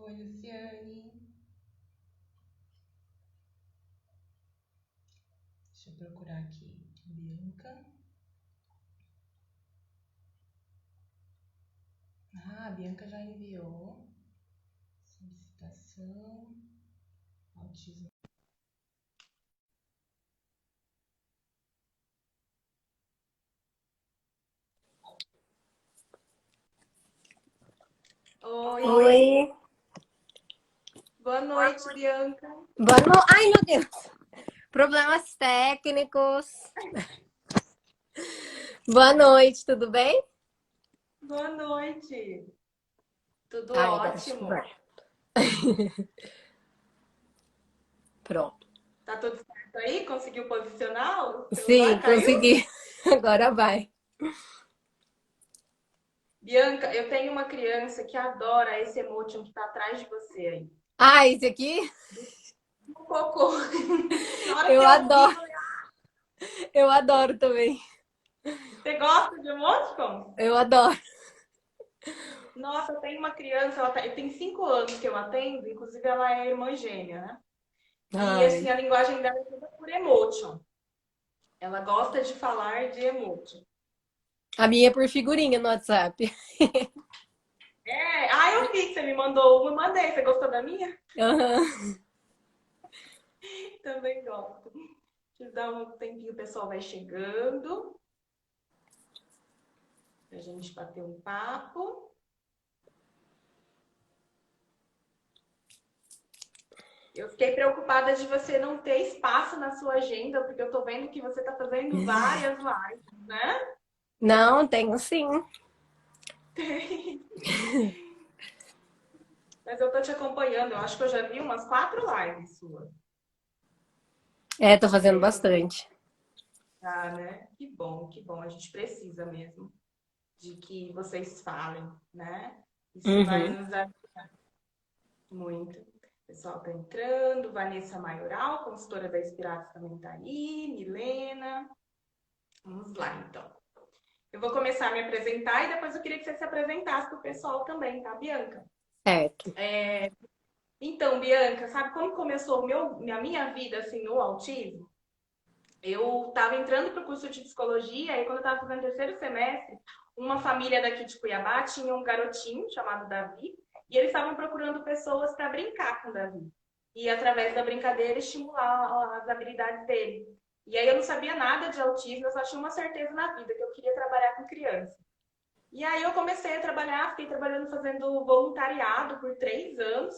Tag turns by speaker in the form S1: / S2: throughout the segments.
S1: Oi, Luciane. Deixa eu procurar aqui. Bianca. Ah, a Bianca já enviou. Solicitação. Autismo. Oi,
S2: Oi,
S1: boa noite, Bianca.
S2: boa noite. Ai, meu Deus. Problemas técnicos. Boa noite, tudo bem?
S1: Boa noite. Tudo
S2: Ai, agora acho que
S1: ótimo.
S2: vai. Pronto.
S1: Tá tudo certo aí? Conseguiu posicionar? O
S2: Sim,
S1: celular caiu?
S2: consegui. Agora vai.
S1: Bianca, eu tenho uma criança que adora esse emoji que tá atrás de você aí.
S2: Ah, esse aqui
S1: Um cocô. Na hora que
S2: eu
S1: eu vi,
S2: adoro. Eu adoro também.
S1: você gosta de emoticons?
S2: Eu adoro.
S1: Nossa, eu tenho uma criança, tem 5 anos que eu atendo, inclusive ela é irmã gêmea, né? E assim,
S2: Ai.
S1: a linguagem dela é toda por emotion. Ela gosta de falar de emotion.
S2: A minha é por figurinha no WhatsApp.
S1: Eu vi que você me mandou uma, mandei. Você gostou da minha?
S2: Aham.
S1: Também gosto. Deixa eu dar um tempinho, o pessoal vai chegando, pra gente bater um papo. Eu fiquei preocupada de você não ter espaço na sua agenda, porque eu tô vendo que você tá fazendo várias lives, né?
S2: Não, tenho sim.
S1: Mas eu tô te acompanhando, eu acho que eu já vi umas 4 lives suas.
S2: É, tô fazendo
S1: É, tô...
S2: bastante.
S1: Ah, né? Que bom, a gente precisa mesmo de que vocês falem, né? Isso vai
S2: Uhum.
S1: nos ajudar muito. O pessoal tá entrando, Vanessa Maioral, consultora da Inspirados também tá aí, Milena. Vamos lá, então. Eu vou começar a me apresentar e depois eu queria que você se apresentasse para o pessoal também, tá, Bianca?
S2: Certo.
S1: Então, Bianca, sabe como começou a minha vida assim no autismo? Eu estava entrando para o curso de psicologia e quando eu estava fazendo o terceiro semestre, uma família daqui de Cuiabá tinha um garotinho chamado Davi e eles estavam procurando pessoas para brincar com o Davi. E através da brincadeira estimular as habilidades dele. E aí eu não sabia nada de autismo, eu só tinha uma certeza na vida que eu queria trabalhar com criança. E aí eu comecei a trabalhar, fiquei trabalhando fazendo voluntariado por 3 anos,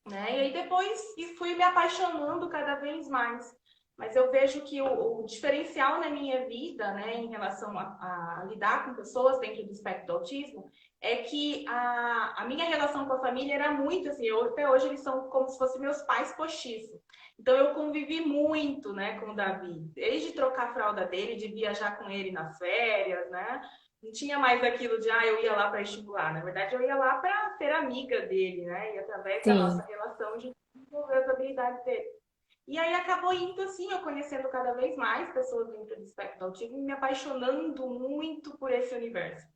S1: né? E aí depois fui me apaixonando cada vez mais. Mas eu vejo que o diferencial na minha vida, né, em relação a lidar com pessoas dentro do espectro do autismo, é que a minha relação com a família era muito assim, até hoje eles são como se fossem meus pais postiços. Então eu convivi muito, né, com o Davi, desde trocar a fralda dele, de viajar com ele nas férias, né? Não tinha mais aquilo de, eu ia lá para estimular. Na verdade, eu ia lá para ser amiga dele, né? E através da nossa
S2: Sim.
S1: relação, de desenvolver as habilidades dele. E aí acabou indo assim, eu conhecendo cada vez mais pessoas dentro do espectro do autismo e me apaixonando muito por esse universo.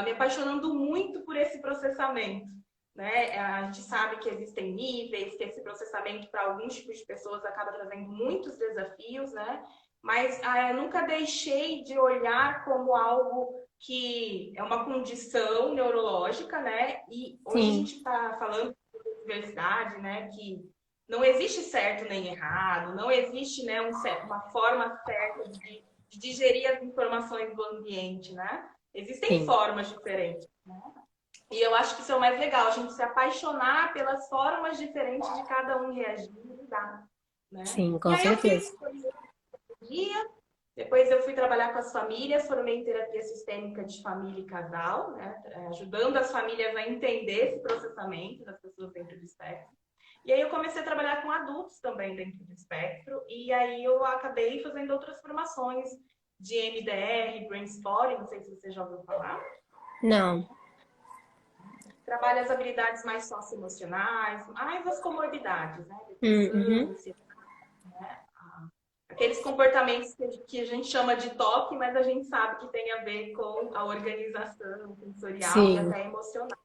S1: Me apaixonando muito por esse processamento. Né? A gente sabe que existem níveis, que esse processamento para alguns tipos de pessoas acaba trazendo muitos desafios, né? Mas eu nunca deixei de olhar como algo que é uma condição neurológica, né? E hoje a
S2: Sim.
S1: gente está falando de diversidade, né? Que não existe certo nem errado, não existe, né, uma forma certa de digerir as informações do ambiente, né? Existem
S2: Sim.
S1: formas diferentes. E eu acho que isso é o mais legal, a gente se apaixonar pelas formas diferentes de cada um reagir e lidar, né?
S2: Sim,
S1: E
S2: com
S1: aí eu
S2: certeza.
S1: fiz dia, depois eu fui trabalhar com as famílias, formei em terapia sistêmica de família e casal, né? Ajudando as famílias a entender esse processamento das pessoas dentro do espectro. E aí eu comecei a trabalhar com adultos também dentro do espectro, e aí eu acabei fazendo outras formações de MDR, Brain Spotting, não sei se você já ouviu falar.
S2: Não.
S1: Trabalha as habilidades mais socioemocionais, mais as comorbidades, né? Depressão,
S2: Uhum.
S1: ansiedade, né? Aqueles comportamentos que a gente chama de toque, mas a gente sabe que tem a ver com a organização sensorial e
S2: Sim.
S1: até emocional.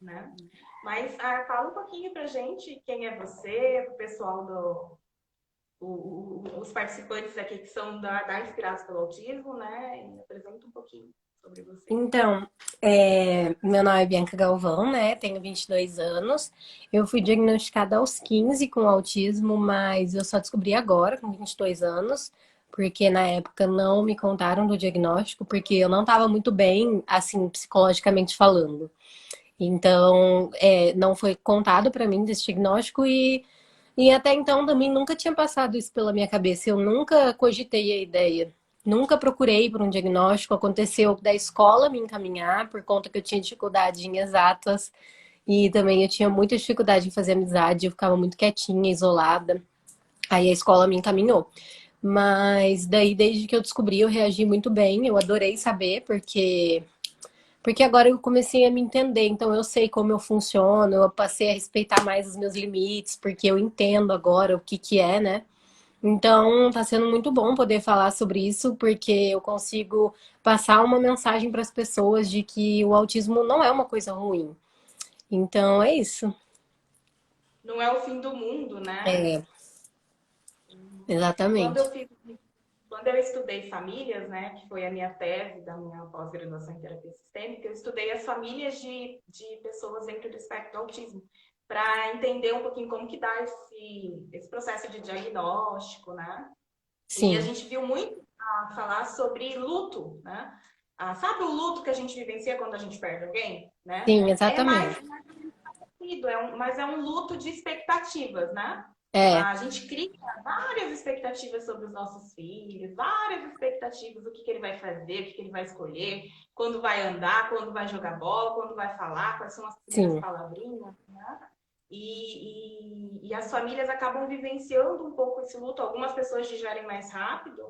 S1: né? Mas fala um pouquinho pra gente quem é você, o pessoal os participantes aqui que são da Inspirados pelo Autismo, né? E apresenta um pouquinho sobre você.
S2: Então, meu nome é Bianca Galvão, né? Tenho 22 anos. Eu fui diagnosticada aos 15 com autismo, mas eu só descobri agora, com 22 anos, porque na época não me contaram do diagnóstico, porque eu não estava muito bem, assim, psicologicamente falando. Então, não foi contado para mim desse diagnóstico e até então também nunca tinha passado isso pela minha cabeça. Eu nunca cogitei a ideia. Nunca procurei por um diagnóstico. Aconteceu da escola me encaminhar, por conta que eu tinha dificuldade em exatas. E também eu tinha muita dificuldade em fazer amizade. Eu ficava muito quietinha, isolada. Aí a escola me encaminhou. Mas daí, desde que eu descobri, eu reagi muito bem. Eu adorei saber, porque agora eu comecei a me entender, então eu sei como eu funciono, eu passei a respeitar mais os meus limites, porque eu entendo agora o que que é, né? Então, tá sendo muito bom poder falar sobre isso, porque eu consigo passar uma mensagem para as pessoas de que o autismo não é uma coisa ruim. Então, é isso.
S1: Não é o fim do mundo, né?
S2: É,
S1: Quando
S2: exatamente.
S1: eu fiz, quando eu estudei famílias, né, que foi a minha tese da minha pós-graduação em terapia sistêmica, eu estudei as famílias de pessoas dentro do espectro do autismo, para entender um pouquinho como que dá esse processo de diagnóstico, né? E a
S2: Sim,
S1: gente viu muito falar sobre luto, né? Sabe o luto que a gente vivencia quando a gente perde alguém, né?
S2: sim,
S1: É mais
S2: exatamente.
S1: parecido, mas é um luto de expectativas, né?
S2: É,
S1: A gente cria várias expectativas sobre os nossos filhos, várias expectativas do que ele vai fazer, o que ele vai escolher, quando vai andar, quando vai jogar bola, quando vai falar, quais são as primeiras
S2: sim,
S1: palavrinhas, né? E as famílias acabam vivenciando um pouco esse luto. Algumas pessoas digerem mais rápido,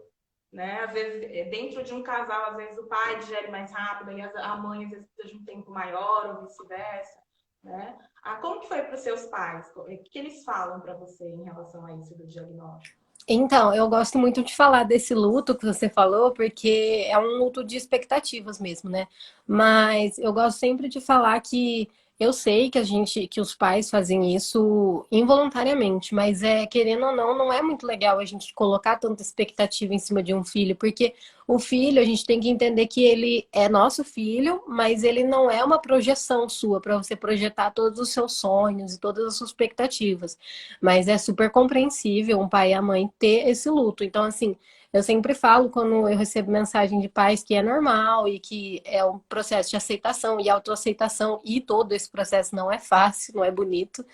S1: né? Às vezes, dentro de um casal, às vezes o pai digere mais rápido e a mãe às vezes precisa de um tempo maior ou vice-versa, né? Como que foi para os seus pais? O que eles falam para você em relação a isso do diagnóstico?
S2: então, eu gosto muito de falar desse luto que você falou, porque é um luto de expectativas mesmo, né? Mas eu gosto sempre de falar que eu sei que que os pais fazem isso involuntariamente, mas querendo ou não, não é muito legal a gente colocar tanta expectativa em cima de um filho, porque o filho, a gente tem que entender que ele é nosso filho, mas ele não é uma projeção sua para você projetar todos os seus sonhos e todas as suas expectativas. Mas é super compreensível um pai e a mãe ter esse luto. Então, assim, eu sempre falo quando eu recebo mensagem de pais que é normal e que é um processo de aceitação e autoaceitação, e todo esse processo não é fácil, não é bonito,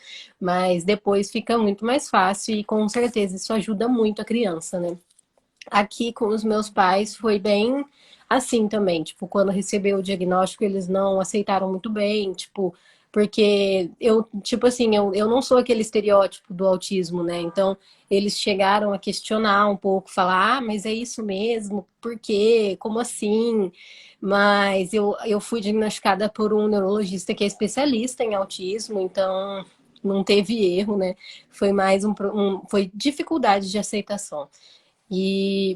S2: mas depois fica muito mais fácil e com certeza isso ajuda muito a criança, né? Aqui com os meus pais foi bem assim também, tipo, quando recebeu o diagnóstico, eles não aceitaram muito bem, tipo, porque eu, tipo assim, eu não sou aquele estereótipo do autismo, né? Então, eles chegaram a questionar um pouco, falar, ah, mas é isso mesmo? Por quê? Como assim? Mas eu fui diagnosticada por um neurologista que é especialista em autismo, então não teve erro, né? Foi mais foi dificuldade de aceitação.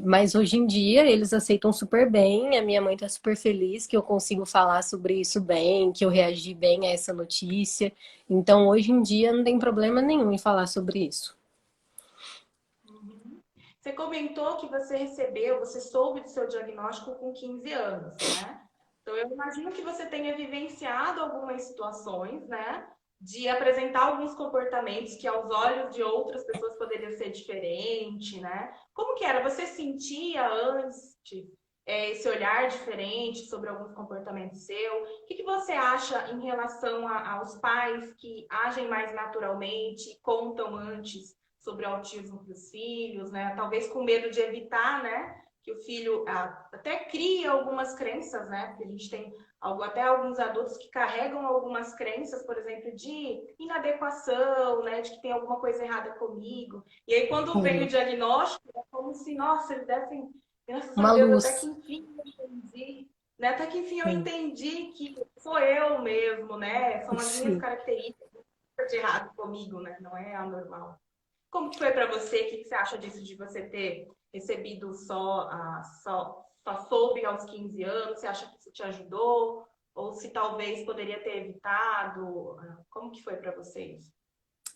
S2: Mas hoje em dia eles aceitam super bem. A minha mãe tá super feliz que eu consigo falar sobre isso bem, que eu reagi bem a essa notícia. Então hoje em dia não tem problema nenhum em falar sobre isso.
S1: Uhum. Você comentou que você soube do seu diagnóstico com 15 anos, né? Então, eu imagino que você tenha vivenciado algumas situações, né? De apresentar alguns comportamentos que, aos olhos de outras pessoas, poderiam ser diferente, né? Como que era? Você sentia antes esse olhar diferente sobre alguns comportamentos seu? O que você acha em relação aos pais que agem mais naturalmente, contam antes sobre o autismo para os filhos, né? Talvez com medo de evitar, né? Que o filho até cria algumas crenças, né? Porque a gente tem até alguns adultos que carregam algumas crenças, por exemplo, de inadequação, né? De que tem alguma coisa errada comigo. E aí, quando vem o
S2: Sim,
S1: diagnóstico, é como se, nossa, eles dessem, graças a
S2: uma
S1: Deus, até que
S2: luz.
S1: enfim eu entendi, né? Até que enfim eu
S2: Sim,
S1: entendi que sou eu mesmo, né? São as minhas
S2: sim.
S1: características de errado comigo, né? Não é anormal. Como que foi para você? O que você acha disso de você ter recebido só soube aos 15 anos? Você acha que isso te ajudou? ou se talvez poderia ter evitado. Como que foi para vocês?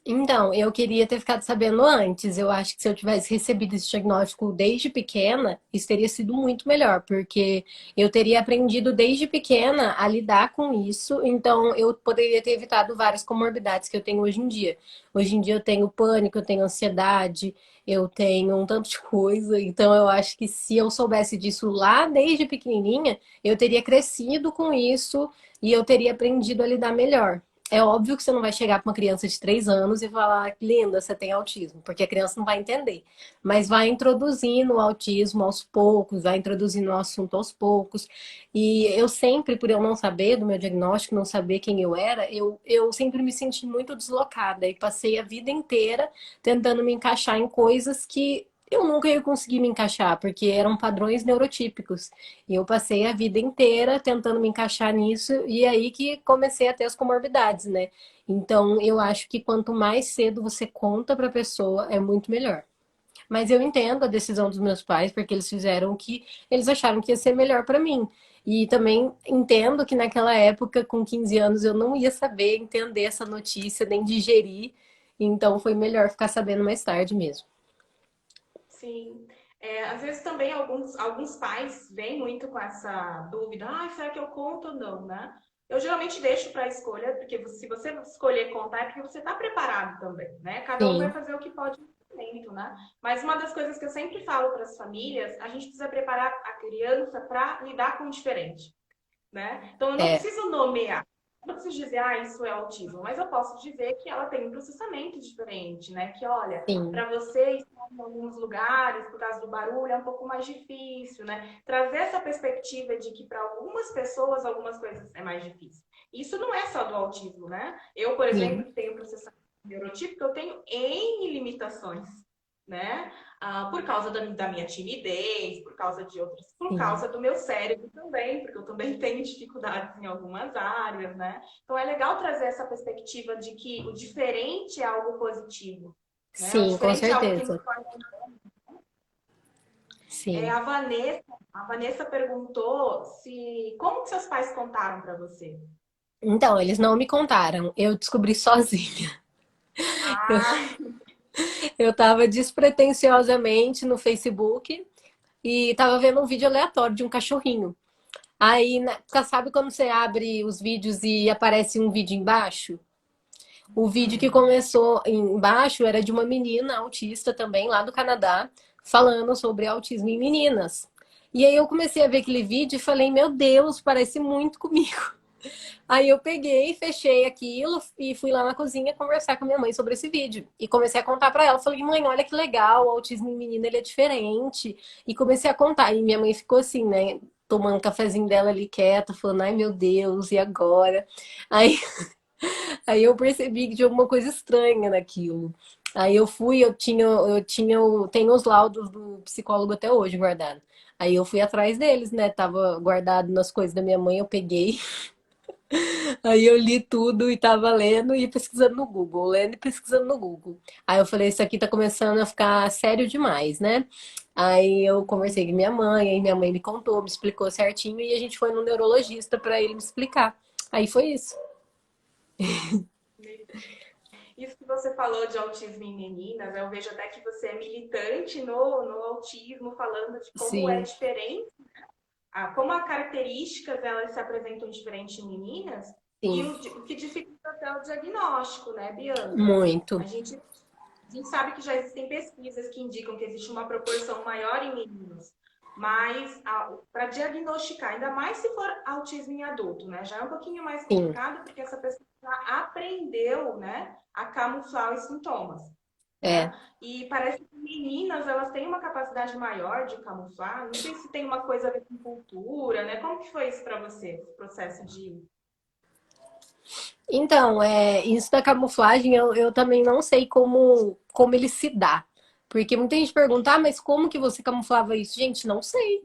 S2: Então, eu queria ter ficado sabendo antes. Eu acho que se eu tivesse recebido esse diagnóstico desde pequena, isso teria sido muito melhor, porque eu teria aprendido desde pequena a lidar com isso. Então, eu poderia ter evitado várias comorbidades que eu tenho hoje em dia. Hoje em dia eu tenho pânico, eu tenho ansiedade, eu tenho um tanto de coisa. Então, eu acho que se eu soubesse disso lá desde pequenininha, eu teria crescido com isso e eu teria aprendido a lidar melhor. É óbvio que você não vai chegar para uma criança de 3 anos e falar, linda, você tem autismo, porque a criança não vai entender. Mas vai introduzindo o autismo aos poucos, vai introduzindo o assunto aos poucos. E eu sempre, por eu não saber do meu diagnóstico, não saber quem eu era, eu sempre me senti muito deslocada e passei a vida inteira tentando me encaixar em coisas que eu nunca ia conseguir me encaixar, porque eram padrões neurotípicos. E eu passei a vida inteira tentando me encaixar nisso, e aí que comecei a ter as comorbidades, né? Então, eu acho que quanto mais cedo você conta para a pessoa, é muito melhor. Mas eu entendo a decisão dos meus pais, porque eles fizeram o que eles acharam que ia ser melhor para mim. E também entendo que naquela época, com 15 anos, eu não ia saber entender essa notícia, nem digerir. Então, foi melhor ficar sabendo mais tarde mesmo.
S1: Sim. Às vezes também alguns pais vêm muito com essa dúvida, será que eu conto ou não, né? Eu geralmente deixo para a escolha, porque se você escolher contar é porque você está preparado também, né? Cada um vai
S2: Sim,
S1: fazer o que pode no momento, né? Mas uma das coisas que eu sempre falo para as famílias, a gente precisa preparar a criança para lidar com o diferente, né? Então eu não
S2: é,
S1: preciso nomear, não preciso dizer, isso é autismo, mas eu posso dizer que ela tem um processamento diferente, né? Que olha,
S2: sim,
S1: para você estar em alguns lugares, por causa do barulho, é um pouco mais difícil, né? Trazer essa perspectiva de que para algumas pessoas algumas coisas é mais difícil. Isso não é só do autismo, né? Eu, por exemplo,
S2: sim,
S1: que tenho processamento neurotípico, eu tenho N limitações, né? Por causa da minha timidez, por causa de outras, por
S2: sim.
S1: causa do meu cérebro também, porque eu também tenho dificuldades em algumas áreas, né? Então é legal trazer essa perspectiva de que o diferente é algo positivo, né? O
S2: Sim, com
S1: diferente é algo que nos
S2: certeza.
S1: torna.
S2: Sim.
S1: A Vanessa perguntou se como que seus pais contaram para você?
S2: Então, eles não me contaram. Eu descobri sozinha. Eu,
S1: Ah,
S2: eu tava despretensiosamente no Facebook e tava vendo um vídeo aleatório de um cachorrinho. Aí, sabe quando você abre os vídeos e aparece um vídeo embaixo? O vídeo que começou embaixo era de uma menina autista também, lá do Canadá, falando sobre autismo em meninas. E aí eu comecei a ver aquele vídeo e falei, meu Deus, parece muito comigo. Aí eu peguei, fechei aquilo e fui lá na cozinha conversar com a minha mãe sobre esse vídeo. E comecei a contar pra ela. Falei, mãe, olha que legal, o autismo em menina ele é diferente. E comecei a contar. E minha mãe ficou assim, né? Tomando um cafezinho dela ali quieta, falando, ai meu Deus, e agora? Aí, aí eu percebi que tinha alguma coisa estranha naquilo. Aí eu fui, tenho os laudos do psicólogo até hoje guardado. Aí eu fui atrás deles, né? Tava guardado nas coisas da minha mãe, eu peguei. Aí eu li tudo e tava lendo e pesquisando no Google, lendo e pesquisando no Google. Aí eu falei, isso aqui tá começando a ficar sério demais, né? Aí eu conversei com minha mãe, aí minha mãe me contou, me explicou certinho e a gente foi no neurologista para ele me explicar. Aí foi isso.
S1: isso que você falou de autismo em meninas, eu vejo até que você é militante no autismo, falando de como é
S2: Sim,
S1: diferente, como as características elas se apresentam diferente em meninas e
S2: sim,
S1: o que dificulta até o diagnóstico, né, Bianca? A
S2: muito.
S1: gente, a gente sabe que já existem pesquisas que indicam que existe uma proporção maior em meninos, mas para diagnosticar, ainda mais se for autismo em adulto, né, já é um pouquinho mais
S2: Sim,
S1: complicado porque essa pessoa já aprendeu, né, a camuflar os sintomas.
S2: é.
S1: Né? E parece que meninas elas têm uma capacidade maior de camuflar. Não sei se tem uma coisa a ver com cultura, né? Como que foi isso para você, esse processo de.
S2: Então, isso da camuflagem eu também não sei como ele se dá. Porque muita gente pergunta, mas como que você camuflava isso? Gente, não sei.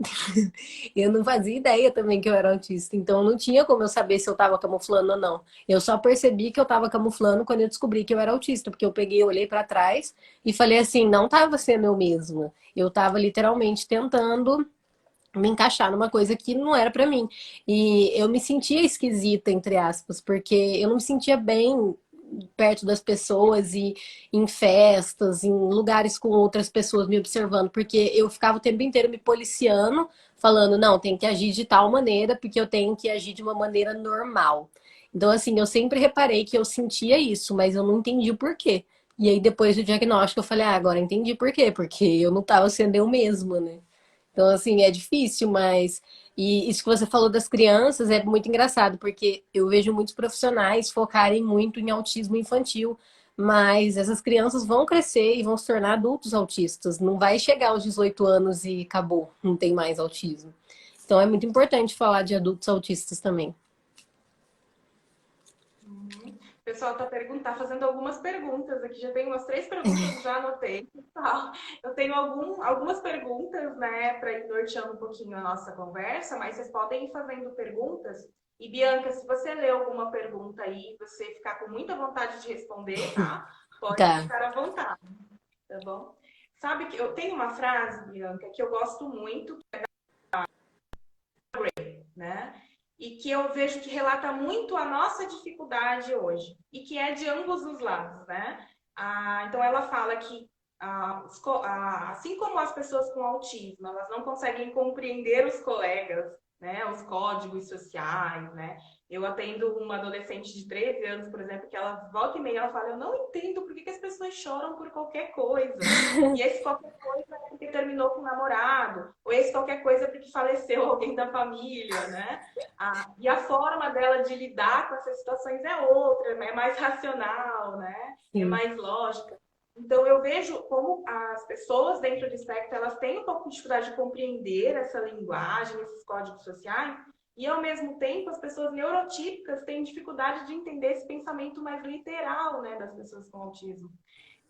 S2: Eu não fazia ideia também que eu era autista, então não tinha como eu saber se eu tava camuflando ou não. Eu só percebi que eu tava camuflando quando eu descobri que eu era autista, porque eu peguei, olhei pra trás e falei assim, não tava sendo eu mesma. Eu tava literalmente tentando me encaixar numa coisa que não era pra mim. E eu me sentia esquisita, entre aspas, porque eu não me sentia bem perto das pessoas e em festas, em lugares com outras pessoas me observando, porque eu ficava o tempo inteiro me policiando, falando, não, tem que agir de tal maneira, porque eu tenho que agir de uma maneira normal. Então, assim, eu sempre reparei que eu sentia isso, mas eu não entendi o porquê. E aí, depois do diagnóstico, eu falei, ah, agora entendi por quê, porque eu não estava sendo eu mesma, né? Então, assim, é difícil, mas. E isso que você falou das crianças é muito engraçado, porque eu vejo muitos profissionais focarem muito em autismo infantil, mas essas crianças vão crescer e vão se tornar adultos autistas. Não vai chegar aos 18 anos e acabou, não tem mais autismo. Então, é muito importante falar de adultos autistas também.
S1: Uhum. O pessoal está fazendo algumas perguntas aqui. Já tem umas 3 perguntas, já anotei. Pessoal. Eu tenho algumas perguntas, né, para ir norteando um pouquinho a nossa conversa, mas vocês podem ir fazendo perguntas. E, Bianca, se você ler alguma pergunta aí, você ficar com muita vontade de responder, tá? Pode
S2: Tá.
S1: ficar à vontade, tá bom? Sabe que eu tenho uma frase, Bianca, que eu gosto muito, né? E que eu vejo que relata muito a nossa dificuldade hoje, e que é de ambos os lados, né? Então ela fala que assim como as pessoas com autismo, elas não conseguem compreender os colegas, né? Os códigos sociais, né? Eu atendo uma adolescente de 13 anos, por exemplo, que ela volta e meia, ela fala, eu não entendo por que as pessoas choram por qualquer coisa. E esse qualquer coisa é porque terminou com o namorado, ou esse qualquer coisa é porque faleceu alguém da família, né? E a forma dela de lidar com essas situações é outra, é mais racional, né? É
S2: Sim.
S1: mais lógica. Então, eu vejo como as pessoas dentro do espectro, elas têm um pouco de dificuldade de compreender essa linguagem, esses códigos sociais, e, ao mesmo tempo, as pessoas neurotípicas têm dificuldade de entender esse pensamento mais literal, né, das pessoas com autismo.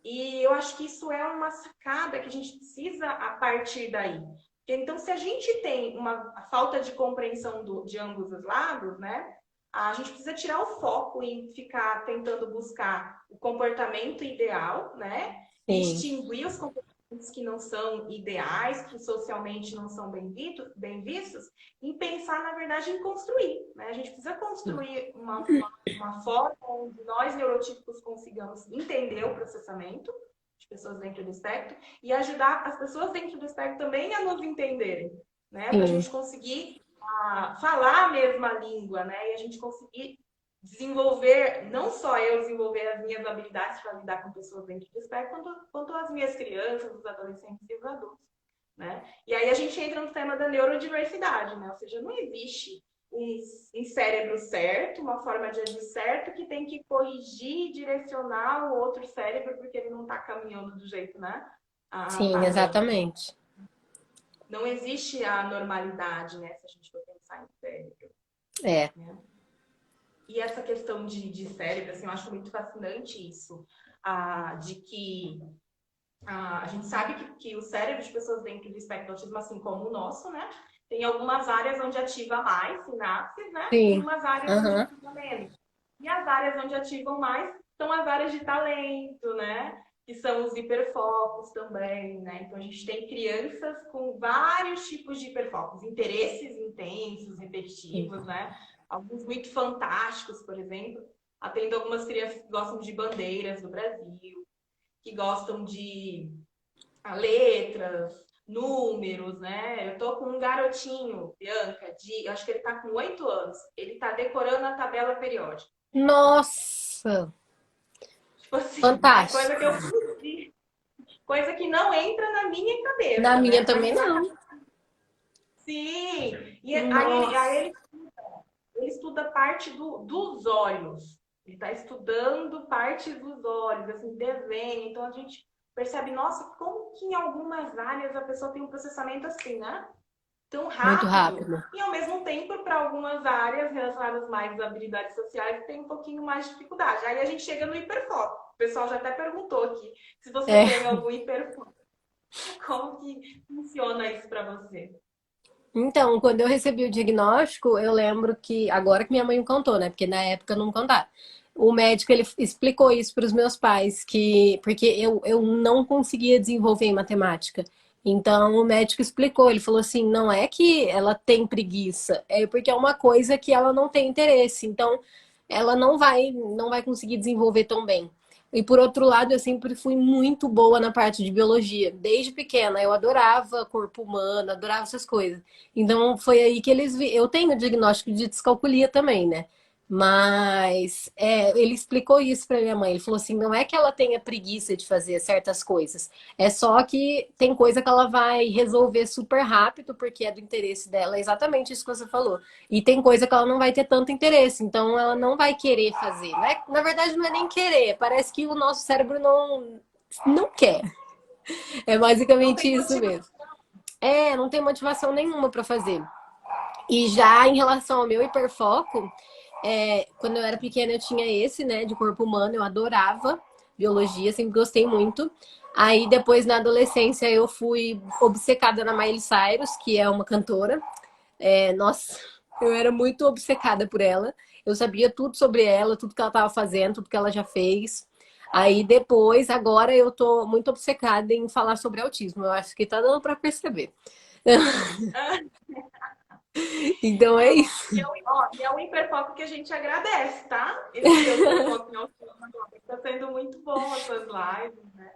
S1: E eu acho que isso é uma sacada que a gente precisa a partir daí. Então, se a gente tem uma falta de compreensão de ambos os lados, né? A gente precisa tirar o foco em ficar tentando buscar o comportamento ideal, né? E
S2: Sim.
S1: extinguir os comportamentos que não são ideais, que socialmente não são bem vistos, e pensar, na verdade, em construir, né? A gente precisa construir uma forma onde nós, neurotípicos, consigamos entender o processamento de pessoas dentro do espectro e ajudar as pessoas dentro do espectro também a nos entenderem, né? Para a
S2: Sim.
S1: gente conseguir falar a mesma língua, né? E a gente conseguir desenvolver, não só eu desenvolver as minhas habilidades para lidar com pessoas dentro do espectro, quanto as minhas crianças, os adolescentes e os adultos, né? E aí a gente entra no tema da neurodiversidade, né? Ou seja, não existe um cérebro certo, uma forma de agir certo, que tem que corrigir, direcionar o outro cérebro porque ele não está caminhando do jeito, né?
S2: Sim,
S1: Padrão.
S2: exatamente.
S1: Não existe a normalidade, né? Se a gente for pensar em cérebro,
S2: É.
S1: né? E essa questão de cérebro, assim, eu acho muito fascinante isso, de que a gente sabe que o cérebro de pessoas dentro do espectro do autismo, assim como o nosso, né? Tem algumas áreas onde ativa mais sinapses, né? E
S2: Sim.
S1: umas áreas onde
S2: Aham.
S1: ativa menos. E as áreas onde ativam mais são as áreas de talento, né? Que são os hiperfocos também, né? Então a gente tem crianças com vários tipos de hiperfocos, interesses intensos, repetitivos, né? Alguns muito fantásticos, por exemplo. Atendo algumas crianças que gostam de bandeiras do Brasil, que gostam de letras, números, né? Eu tô com um garotinho, Bianca, eu acho que ele tá com 8 anos. Ele tá decorando a tabela periódica.
S2: Nossa,
S1: Tipo assim, né? Coisa que
S2: fantástico.
S1: eu fiz, coisa que não entra na minha
S2: Na
S1: cabeça,
S2: minha
S1: né? Mas
S2: também
S1: na
S2: não.
S1: sim. E
S2: Nossa,
S1: ele estuda parte dos olhos. Ele está estudando partes dos olhos, assim, desenho. Então a gente percebe, nossa, como que em algumas áreas a pessoa tem um processamento assim, né? Tão
S2: muito
S1: rápido.
S2: rápido.
S1: E ao mesmo tempo, para algumas áreas relacionadas mais às habilidades sociais, tem um pouquinho mais de dificuldade. Aí a gente chega no hiperfoco. O pessoal já até perguntou aqui se você
S2: É.
S1: tem algum hiperfoco. Como que funciona isso para você?
S2: Então, quando eu recebi o diagnóstico, eu lembro que, agora que minha mãe me contou, né? Porque na época não me contava. O médico, ele explicou isso para os meus pais, que porque eu não conseguia desenvolver em matemática. Então o médico explicou, ele falou assim, não é que ela tem preguiça, é porque é uma coisa que ela não tem interesse, então ela não vai conseguir desenvolver tão bem. E por outro lado, eu sempre fui muito boa na parte de biologia, desde pequena, eu adorava corpo humano, adorava essas coisas. Então foi aí que eu tenho diagnóstico de descalculia também, né? Mas ele explicou isso para minha mãe. Ele falou assim: não é que ela tenha preguiça de fazer certas coisas, é só que tem coisa que ela vai resolver super rápido, porque é do interesse dela. É exatamente isso que você falou. E tem coisa que ela não vai ter tanto interesse, então ela não vai querer fazer. Na verdade, não é nem querer, parece que o nosso cérebro não quer. É
S1: Não
S2: basicamente
S1: tem
S2: isso
S1: motivo.
S2: mesmo. Não tem motivação nenhuma para fazer. E já em relação ao meu hiperfoco, quando eu era pequena eu tinha esse, né, de corpo humano, eu adorava biologia, sempre gostei muito. Aí depois na adolescência eu fui obcecada na Miley Cyrus, que é uma cantora. Nossa, eu era muito obcecada por ela. Eu sabia tudo sobre ela, tudo que ela estava fazendo, tudo que ela já fez. Aí depois, agora eu tô muito obcecada em falar sobre autismo. Eu acho que tá dando para perceber. Então é isso.
S1: E é um hiperfoco que a gente agradece, tá? Esse seu hiperfoco em autismo está sendo muito bom as suas lives, né?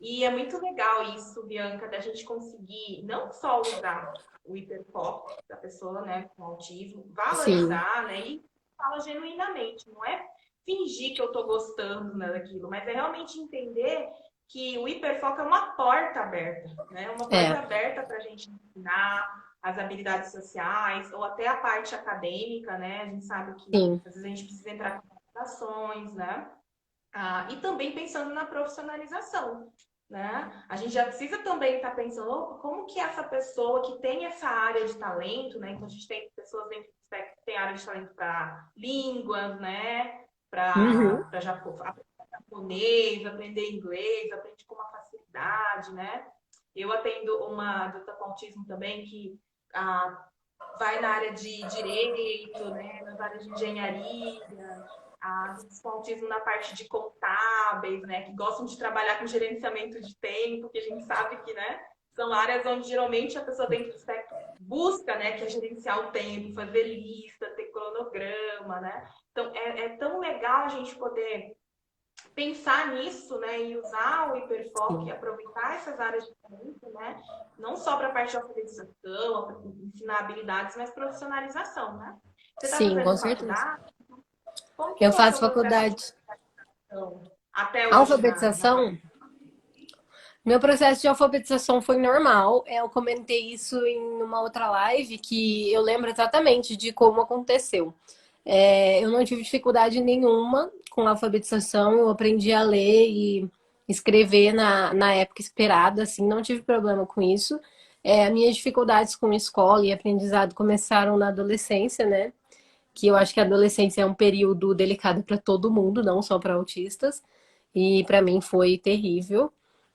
S1: E é muito legal isso, Bianca, da gente conseguir não só usar o hiperfoco da pessoa, né, com autismo,
S2: Sim,
S1: valorizar, né, e fala genuinamente, não é fingir que eu tô gostando, né, daquilo, mas é realmente entender que o hiperfoco é uma porta aberta, né, uma porta
S2: é,
S1: aberta para a gente ensinar as habilidades sociais ou até a parte acadêmica, né, a gente sabe que
S2: sim,
S1: às vezes a gente precisa entrar com ações, né, e também pensando na profissionalização, né? A gente já precisa também estar pensando como que essa pessoa que tem essa área de talento, né? Então a gente tem pessoas dentro do espectro que tem área de talento para línguas, né?
S2: uhum,
S1: Para aprender japonês, aprender inglês, aprende com uma facilidade, né? Eu atendo uma adulta com autismo também que ah, vai na área de direito, né? Nas áreas de engenharia, com autismo na parte de contábeis, né, que gostam de trabalhar com gerenciamento de tempo, que a gente sabe que, né, são áreas onde geralmente a pessoa dentro do espectro busca, né, que é gerenciar o tempo, fazer lista, ter cronograma, né? Então é tão legal a gente poder pensar nisso, né, e usar o hiperfoco e
S2: sim.
S1: aproveitar essas áreas de talento, né, não só para a parte de alfabetização, ensinar habilidades, mas profissionalização, né? Você está
S2: Sim, com
S1: fazendo
S2: certeza.
S1: faculdade? Como que
S2: Eu
S1: foi o
S2: faço
S1: seu processo de
S2: faculdade.
S1: alfabetização até hoje na
S2: Alfabetização?
S1: faculdade?
S2: Meu processo de alfabetização foi normal. Eu comentei isso em uma outra live que eu lembro exatamente de como aconteceu. Eu não tive dificuldade nenhuma com a alfabetização. Eu aprendi a ler e escrever na época esperada, assim, não tive problema com isso. As minhas dificuldades com escola e aprendizado começaram na adolescência, né? Que eu acho que a adolescência é um período delicado para todo mundo, não só para autistas. E para mim foi terrível.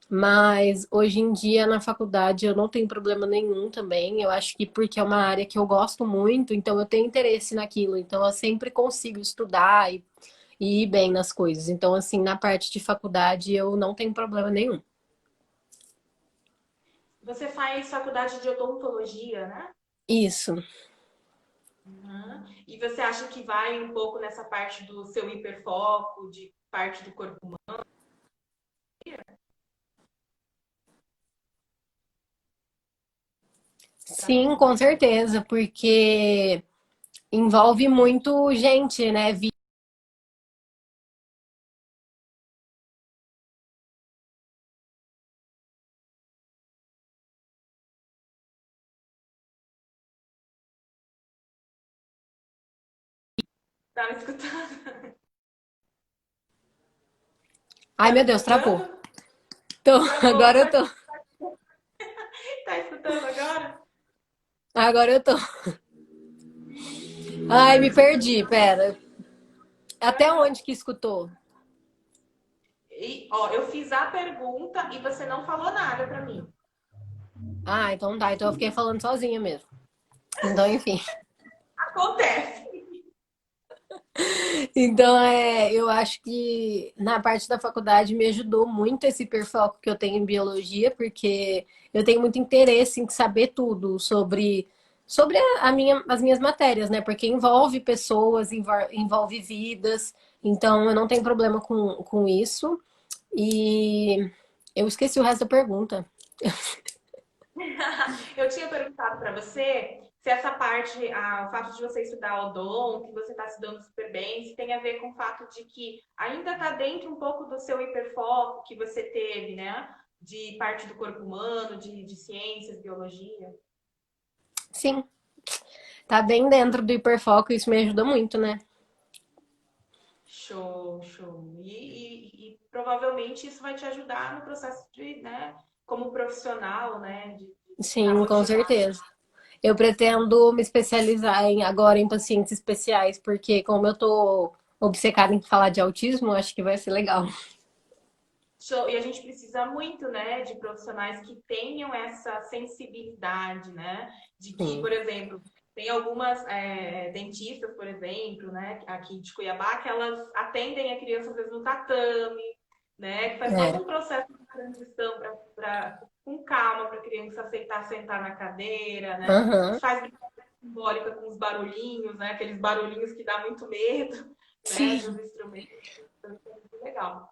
S2: Mas hoje em dia na faculdade eu não tenho problema nenhum também. Eu acho que porque é uma área que eu gosto muito, então eu tenho interesse naquilo. Então eu sempre consigo estudar e ir bem nas coisas. Então, assim, na parte de faculdade eu não tenho problema nenhum.
S1: Você faz faculdade de odontologia, né?
S2: Isso.
S1: Uhum. E você acha que vai um pouco nessa parte do seu hiperfoco, de parte do corpo humano? Tá
S2: Sim,
S1: bom.
S2: com certeza, porque envolve muito gente, né?
S1: Tá me escutando?
S2: Ai,
S1: Tá me
S2: meu Deus, travou.
S1: escutando?
S2: Então,
S1: Travou.
S2: agora eu tô.
S1: Tá escutando agora?
S2: Agora eu tô. Ai, me perdi, pera. Até
S1: Aham.
S2: onde que escutou?
S1: E, ó, eu fiz a pergunta e você não falou nada pra mim.
S2: Ah, então tá. Então eu fiquei falando sozinha mesmo. Então, enfim.
S1: Acontece.
S2: Então, eu acho que na parte da faculdade me ajudou muito esse hiperfoco que eu tenho em biologia, porque eu tenho muito interesse em saber tudo sobre as minhas matérias, né? Porque envolve pessoas, envolve vidas, então eu não tenho problema com isso. E eu esqueci o resto da pergunta.
S1: Eu tinha perguntado para você se essa parte, o fato de você estudar odonto, que você está se dando super bem, se tem a ver com o fato de que ainda está dentro um pouco do seu hiperfoco que você teve, né? De parte do corpo humano, de ciências, biologia.
S2: Sim, tá bem dentro do hiperfoco, isso me ajuda muito, né?
S1: Show, show. E provavelmente isso vai te ajudar no processo de, né, como profissional, né, de estar
S2: Sim, com
S1: motivado.
S2: certeza. Eu pretendo me especializar agora em pacientes especiais, porque como eu tô obcecada em falar de autismo, acho que vai ser legal.
S1: Show. E a gente precisa muito, né, de profissionais que tenham essa sensibilidade, né, de que,
S2: Sim.
S1: por exemplo, tem algumas dentistas, por exemplo, né, aqui de Cuiabá, que elas atendem a criança às vezes no tatame, né, que faz todo
S2: É.
S1: um processo de transição para com calma para a criança aceitar sentar na cadeira, né,
S2: Aham.
S1: faz brincadeira simbólica com os barulhinhos, né, aqueles barulhinhos que dá muito medo, né, dos
S2: Sim.
S1: instrumentos. Então, isso é muito legal.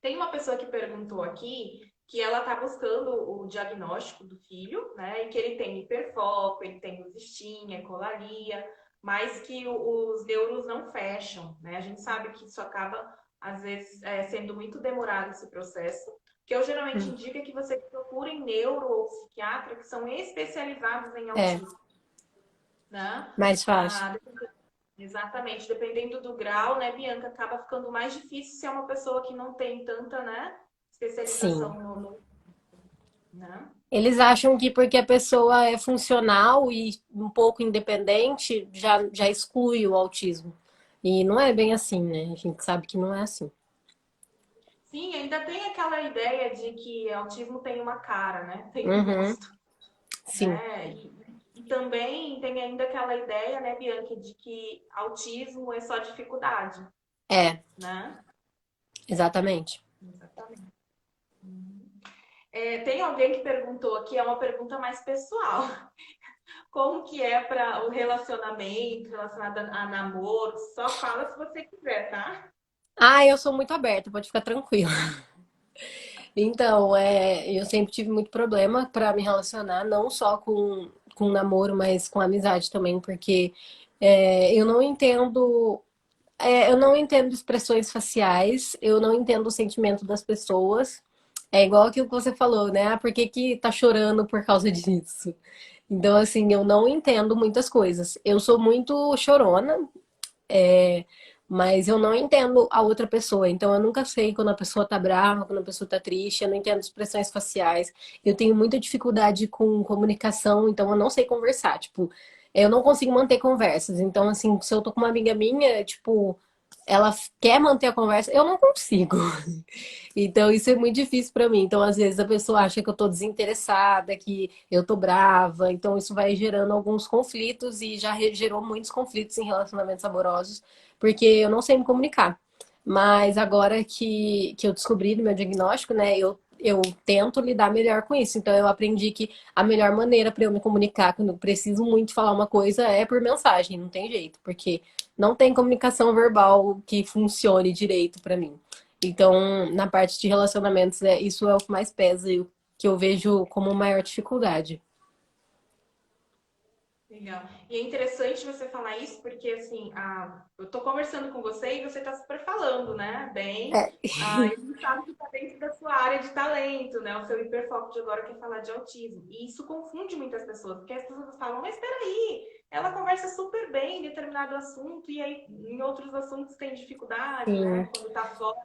S1: Tem uma pessoa que perguntou aqui que ela está buscando o diagnóstico do filho, né? E que ele tem hiperfoco, ele tem lucistinha, colalia, mas que os neuros não fecham, né? A gente sabe que isso acaba, às vezes, sendo muito demorado esse processo. O que eu geralmente
S2: Hum.
S1: indico é que você procure neuro ou psiquiatra que são especializados em
S2: É,
S1: autismo, né?
S2: mais fácil.
S1: Ah, exatamente, dependendo do grau, né, Bianca, acaba ficando mais difícil se é uma pessoa que não tem tanta, né,
S2: Sim.
S1: especialização né?
S2: Eles acham que porque a pessoa é funcional e um pouco independente, já exclui o autismo. E não é bem assim, né? A gente sabe que não é assim.
S1: Sim, ainda tem aquela ideia de que autismo tem uma cara, né? Tem um
S2: Uhum.
S1: rosto,
S2: Sim.
S1: né? E também tem ainda aquela ideia, né, Bianca, de que autismo é só dificuldade,
S2: É,
S1: né?
S2: exatamente.
S1: Exatamente. Tem alguém que perguntou aqui, é uma pergunta mais pessoal. Como que é para o relacionamento, relacionado a namoro? Só fala se você quiser, tá?
S2: Ah, eu sou muito aberta, pode ficar tranquila. Então, eu sempre tive muito problema para me relacionar, não só com namoro, mas com amizade também, porque eu não entendo. Eu não entendo expressões faciais, eu não entendo o sentimento das pessoas. É igual aquilo que você falou, né? Ah, por que que tá chorando por causa disso? Então, assim, eu não entendo muitas coisas. Eu sou muito chorona, é, mas eu não entendo a outra pessoa. Então, eu nunca sei quando a pessoa tá brava, quando a pessoa tá triste. Eu não entendo expressões faciais. Eu tenho muita dificuldade com comunicação, então eu não sei conversar. Tipo, eu não consigo manter conversas. Então, assim, se eu tô com uma amiga minha, tipo, ela quer manter a conversa, eu não consigo. Então, isso é muito difícil pra mim. Então, às vezes a pessoa acha que eu tô desinteressada, que eu tô brava. Então, isso vai gerando alguns conflitos e já gerou muitos conflitos em relacionamentos amorosos, porque eu não sei me comunicar. Mas agora que eu descobri do meu diagnóstico, né, eu tento lidar melhor com isso. Então, eu aprendi que a melhor maneira para eu me comunicar quando eu preciso muito falar uma coisa é por mensagem, não tem jeito, porque não tem comunicação verbal que funcione direito para mim. Então, na parte de relacionamentos, isso é o que mais pesa e o que eu vejo como maior dificuldade.
S1: Legal. E é interessante você falar isso, porque assim, eu tô conversando com você e você tá super falando, né? Bem,
S2: É,
S1: e a gente sabe que tá dentro da sua área de talento, né? O seu hiperfoco de agora quer falar de autismo. E isso confunde muitas pessoas, porque as pessoas falam, mas peraí, ela conversa super bem em determinado assunto, e aí em outros assuntos tem dificuldade,
S2: sim.
S1: né? Quando tá fora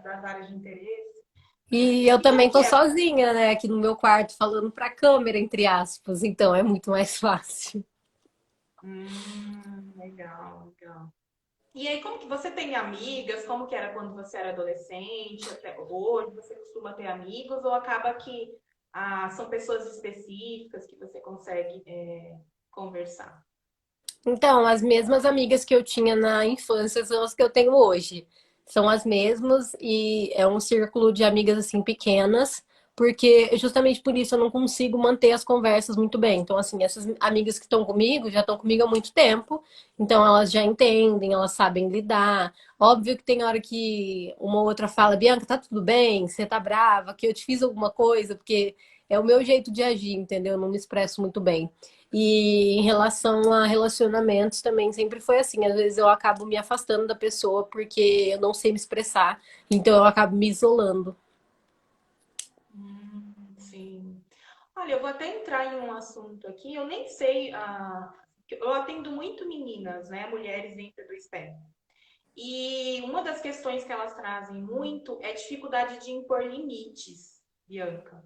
S1: das áreas de interesse, né?
S2: E eu
S1: E como
S2: também
S1: que
S2: tô
S1: é?
S2: sozinha, né, aqui no meu quarto, falando pra câmera, entre aspas, então é muito mais fácil.
S1: Legal, legal. E aí, como que você tem amigas? Como que era quando você era adolescente? Até hoje, você costuma ter amigos? Ou acaba que são pessoas específicas que você consegue conversar?
S2: Então, as mesmas amigas que eu tinha na infância são as que eu tenho hoje. São as mesmas e é um círculo de amigas assim pequenas, porque justamente por isso eu não consigo manter as conversas muito bem. Então, assim, essas amigas que estão comigo já estão comigo há muito tempo, então elas já entendem, elas sabem lidar. Óbvio que tem hora que uma ou outra fala, Bianca, tá tudo bem? Você tá brava? Que eu te fiz alguma coisa? Porque é o meu jeito de agir, entendeu? Eu não me expresso muito bem. E em relação a relacionamentos também sempre foi assim. Às vezes eu acabo me afastando da pessoa porque eu não sei me expressar, então eu acabo me isolando.
S1: Sim. Olha, eu vou até entrar em um assunto aqui. Eu nem sei, eu atendo muito meninas, né, mulheres dentro do STEM. E uma das questões que elas trazem muito é dificuldade de impor limites, Bianca.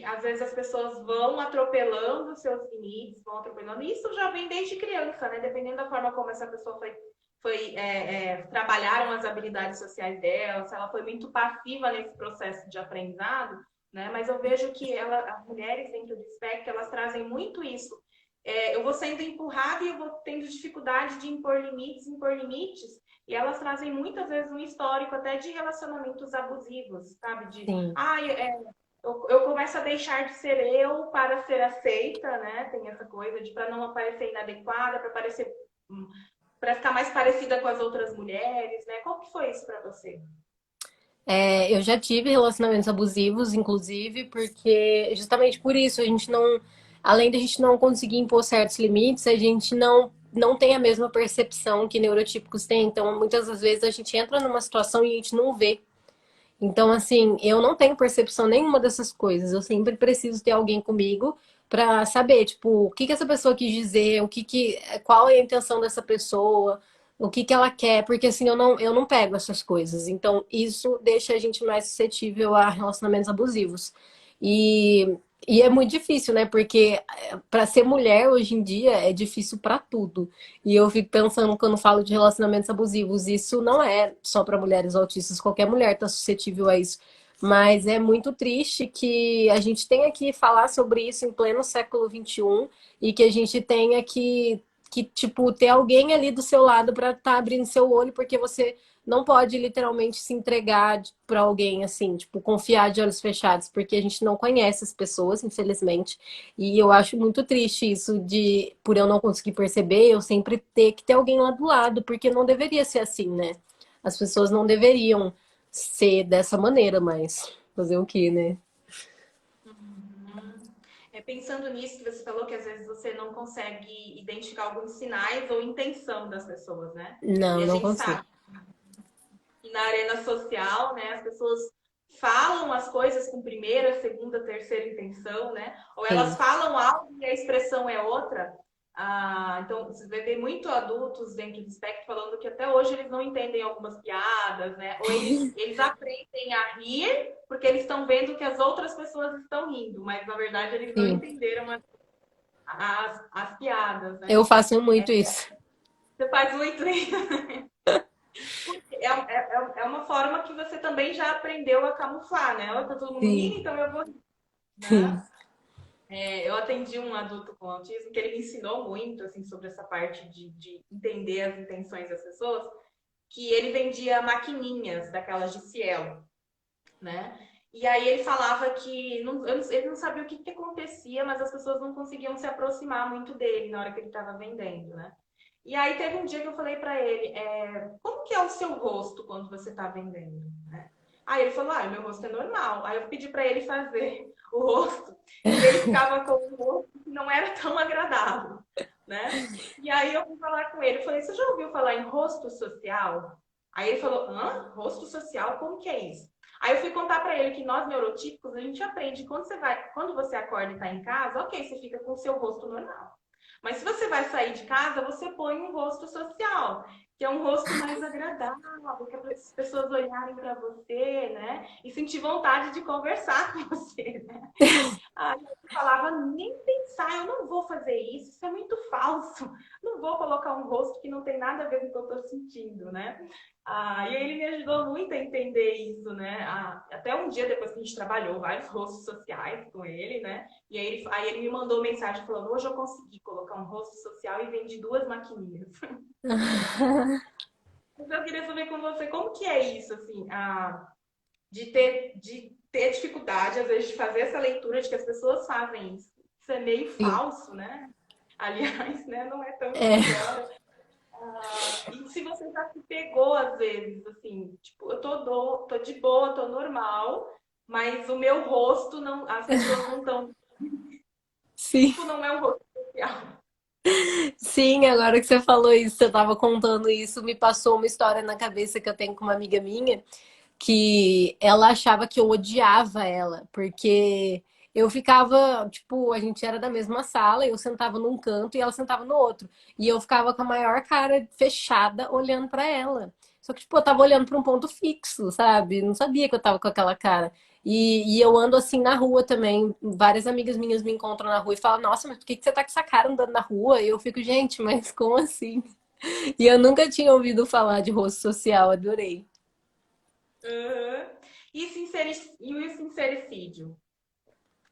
S1: Às vezes as pessoas vão atropelando os seus limites, vão atropelando. E isso já vem desde criança, né? Dependendo da forma como essa pessoa trabalharam as habilidades sociais dela, se ela foi muito passiva nesse processo de aprendizado, né? Mas eu vejo que as mulheres dentro do espectro, elas trazem muito isso. Eu vou sendo empurrada e eu vou tendo dificuldade de impor limites, e elas trazem muitas vezes um histórico até de relacionamentos abusivos, sabe?
S2: Sim.
S1: Eu começo a deixar de ser eu para ser aceita, né? Tem essa coisa de para não aparecer inadequada, para parecer para ficar mais parecida com as outras mulheres, né? Qual que foi isso para você?
S2: É, eu já tive relacionamentos abusivos, inclusive, porque justamente por isso a gente não, além de a gente não conseguir impor certos limites, a gente não tem a mesma percepção que neurotípicos têm. Então, muitas das vezes a gente entra numa situação e a gente não vê. Então, assim, eu não tenho percepção nenhuma dessas coisas. Eu sempre preciso ter alguém comigo para saber, tipo, o que que essa pessoa quis dizer, qual é a intenção dessa pessoa, o que que ela quer, porque assim eu não pego essas coisas. Então, isso deixa a gente mais suscetível a relacionamentos abusivos. E e é muito difícil, né? Porque para ser mulher hoje em dia é difícil para tudo. E eu fico pensando quando falo de relacionamentos abusivos, isso não é só para mulheres autistas, qualquer mulher está suscetível a isso. Mas é muito triste que a gente tenha que falar sobre isso em pleno século XXI e que a gente tenha tipo, ter alguém ali do seu lado para estar tá abrindo seu olho, porque você não pode literalmente se entregar para alguém assim, tipo, confiar de olhos fechados, porque a gente não conhece as pessoas, infelizmente. E eu acho muito triste isso de, por eu não conseguir perceber, eu sempre ter que ter alguém lá do lado, porque não deveria ser assim, né? As pessoas não deveriam ser dessa maneira, mas fazer o quê, né?
S1: Uhum. Pensando nisso que você falou, que às vezes você não consegue identificar alguns sinais ou intenção das pessoas, né? E
S2: Não,
S1: a
S2: não
S1: gente
S2: consigo.
S1: sabe que na arena social, né, as pessoas falam as coisas com primeira, segunda, terceira intenção, né? Ou elas
S2: Sim,
S1: falam algo e a expressão é outra. Então, você vê muito adultos dentro do espectro falando que até hoje eles não entendem algumas piadas, né? Ou eles aprendem a rir porque eles estão vendo que as outras pessoas estão rindo, mas na verdade eles não
S2: sim.
S1: entenderam as piadas, né?
S2: Eu faço muito isso.
S1: Você faz muito isso. É uma forma que você também já aprendeu a camuflar, né? Olha, tá todo mundo rindo,
S2: Sim,
S1: então eu vou rir,
S2: sim,
S1: né? Eu atendi um adulto com autismo que ele me ensinou muito assim sobre essa parte de entender as intenções das pessoas, que ele vendia maquininhas daquelas de Cielo, né? E aí ele falava que ele não sabia o que, que acontecia, mas as pessoas não conseguiam se aproximar muito dele na hora que ele estava vendendo, né? E aí teve um dia que eu falei para ele, como que é o seu rosto quando você está vendendo, né? Aí ele falou, meu rosto é normal. Aí eu pedi para ele fazer o rosto e ele ficava com um rosto que não era tão agradável, né? E aí eu fui falar com ele, eu falei, você já ouviu falar em rosto social? Aí ele falou, rosto social, como que é isso? Aí eu fui contar para ele que nós neurotípicos a gente aprende quando você acorda e está em casa, ok, você fica com o seu rosto normal. Mas se você vai sair de casa, você põe um rosto social. que é um rosto mais agradável, que é para as pessoas olharem para você, né? E sentir vontade de conversar com você, né? Aí eu falava, nem pensar, eu não vou fazer isso é muito falso. Não vou colocar um rosto que não tem nada a ver com o que eu estou sentindo, né? E aí ele me ajudou muito a entender isso, né? Até um dia depois que a gente trabalhou vários rostos sociais com ele, né? E aí ele me mandou mensagem falando, hoje eu consegui colocar um rosto social e vendi 2 maquininhas. Mas eu queria saber com você como que é isso, assim, de ter dificuldade, às vezes, de fazer essa leitura de que as pessoas fazem isso. Isso é meio
S2: Sim.
S1: falso, né? Aliás, né, não é tão
S2: É,
S1: sincero. E se você já se pegou, às vezes, assim, tipo, tô de boa, tô normal, mas o meu rosto, não, as pessoas não estão,
S2: sim.
S1: tipo, não é um rosto social.
S2: Sim, agora que você falou isso, eu tava contando isso, me passou uma história na cabeça que eu tenho com uma amiga minha, que ela achava que eu odiava ela, porque eu ficava, tipo, a gente era da mesma sala, eu sentava num canto e ela sentava no outro. E eu ficava com a maior cara fechada olhando pra ela. Só que, tipo, eu tava olhando pra um ponto fixo, sabe? Não sabia que eu tava com aquela cara. E eu ando assim na rua também. Várias amigas minhas me encontram na rua e falam: Nossa, mas por que você tá com essa cara andando na rua? E eu fico, gente, mas como assim? E eu nunca tinha ouvido falar de rosto social, adorei.
S1: Uhum. E o sincericídio?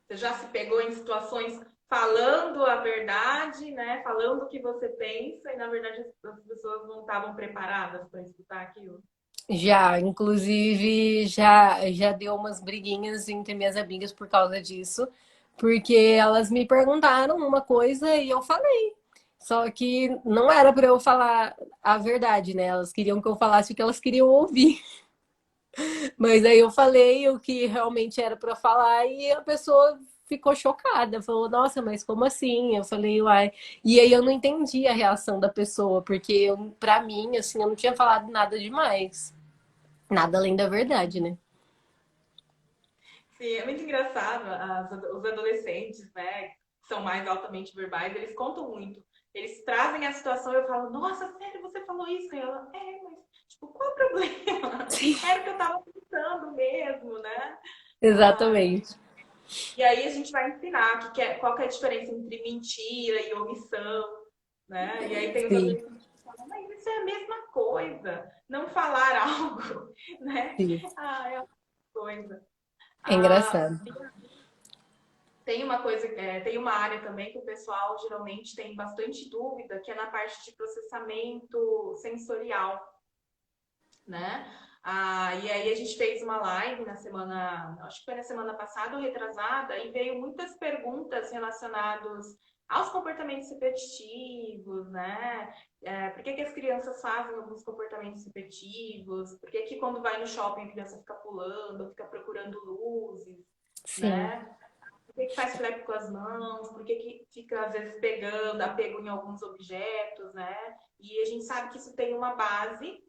S1: Você já se pegou em situações falando a verdade, né? Falando o que você pensa, e na verdade as pessoas não estavam preparadas para escutar aquilo.
S2: Já, inclusive, já deu umas briguinhas entre minhas amigas por causa disso, porque elas me perguntaram uma coisa e eu falei. Só que não era para eu falar a verdade, né? Elas queriam que eu falasse o que elas queriam ouvir. Mas aí eu falei o que realmente era para falar e a pessoa ficou chocada, falou: "Nossa, mas como assim?" Eu falei: "Uai". E aí eu não entendi a reação da pessoa, porque para mim, assim, eu não tinha falado nada demais. Nada além da verdade, né?
S1: Sim, é muito engraçado. Os adolescentes, né, que são mais altamente verbais, eles contam muito. Eles trazem a situação e eu falo, nossa, sério, você falou isso? E ela, mas, tipo, qual o problema?
S2: Sim,
S1: Era o que eu tava pensando mesmo, né? Ah,
S2: exatamente.
S1: e aí a gente vai ensinar qual que é a diferença entre mentira e omissão, né? E aí tem os
S2: Sim,
S1: adolescentes que falam, mas isso é a mesma coisa, não falar algo, né?
S2: sim.
S1: É uma coisa.
S2: É
S1: Ah,
S2: engraçado.
S1: tem uma coisa, tem uma área também que o pessoal geralmente tem bastante dúvida, que é na parte de processamento sensorial, né? E aí a gente fez uma live na semana, acho que foi na semana passada ou retrasada, e veio muitas perguntas relacionadas aos comportamentos repetitivos, né? Por que as crianças fazem alguns comportamentos repetitivos? Por que quando vai no shopping a criança fica pulando, fica procurando luzes,
S2: Sim,
S1: né? Por que faz flap com as mãos? Por que fica, às vezes, pegando, apego em alguns objetos, né? E a gente sabe que isso tem uma base,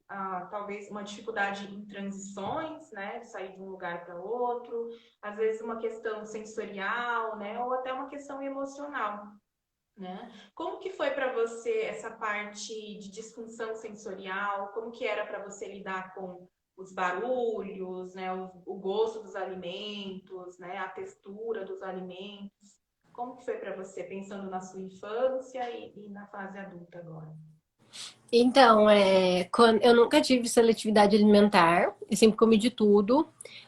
S1: talvez uma dificuldade em transições, né? De sair de um lugar para outro, às vezes uma questão sensorial, né? Ou até uma questão emocional, né? Como que foi para você essa parte de disfunção sensorial? Como que era para você lidar com os barulhos, né? O gosto dos alimentos, né? A textura dos alimentos? Como que foi para você, pensando na sua infância e na fase adulta agora?
S2: então, eu nunca tive seletividade alimentar, eu sempre comi de tudo,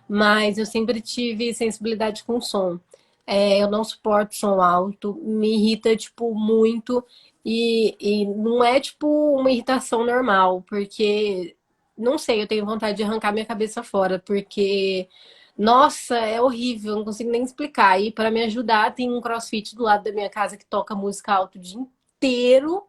S2: mas eu sempre tive sensibilidade com som. Eu não suporto som alto, me irrita, tipo, muito, e não é, tipo, uma irritação normal, porque, não sei, eu tenho vontade de arrancar minha cabeça fora, porque, nossa, é horrível, não consigo nem explicar. E para me ajudar, tem um CrossFit do lado da minha casa que toca música alto o dia inteiro.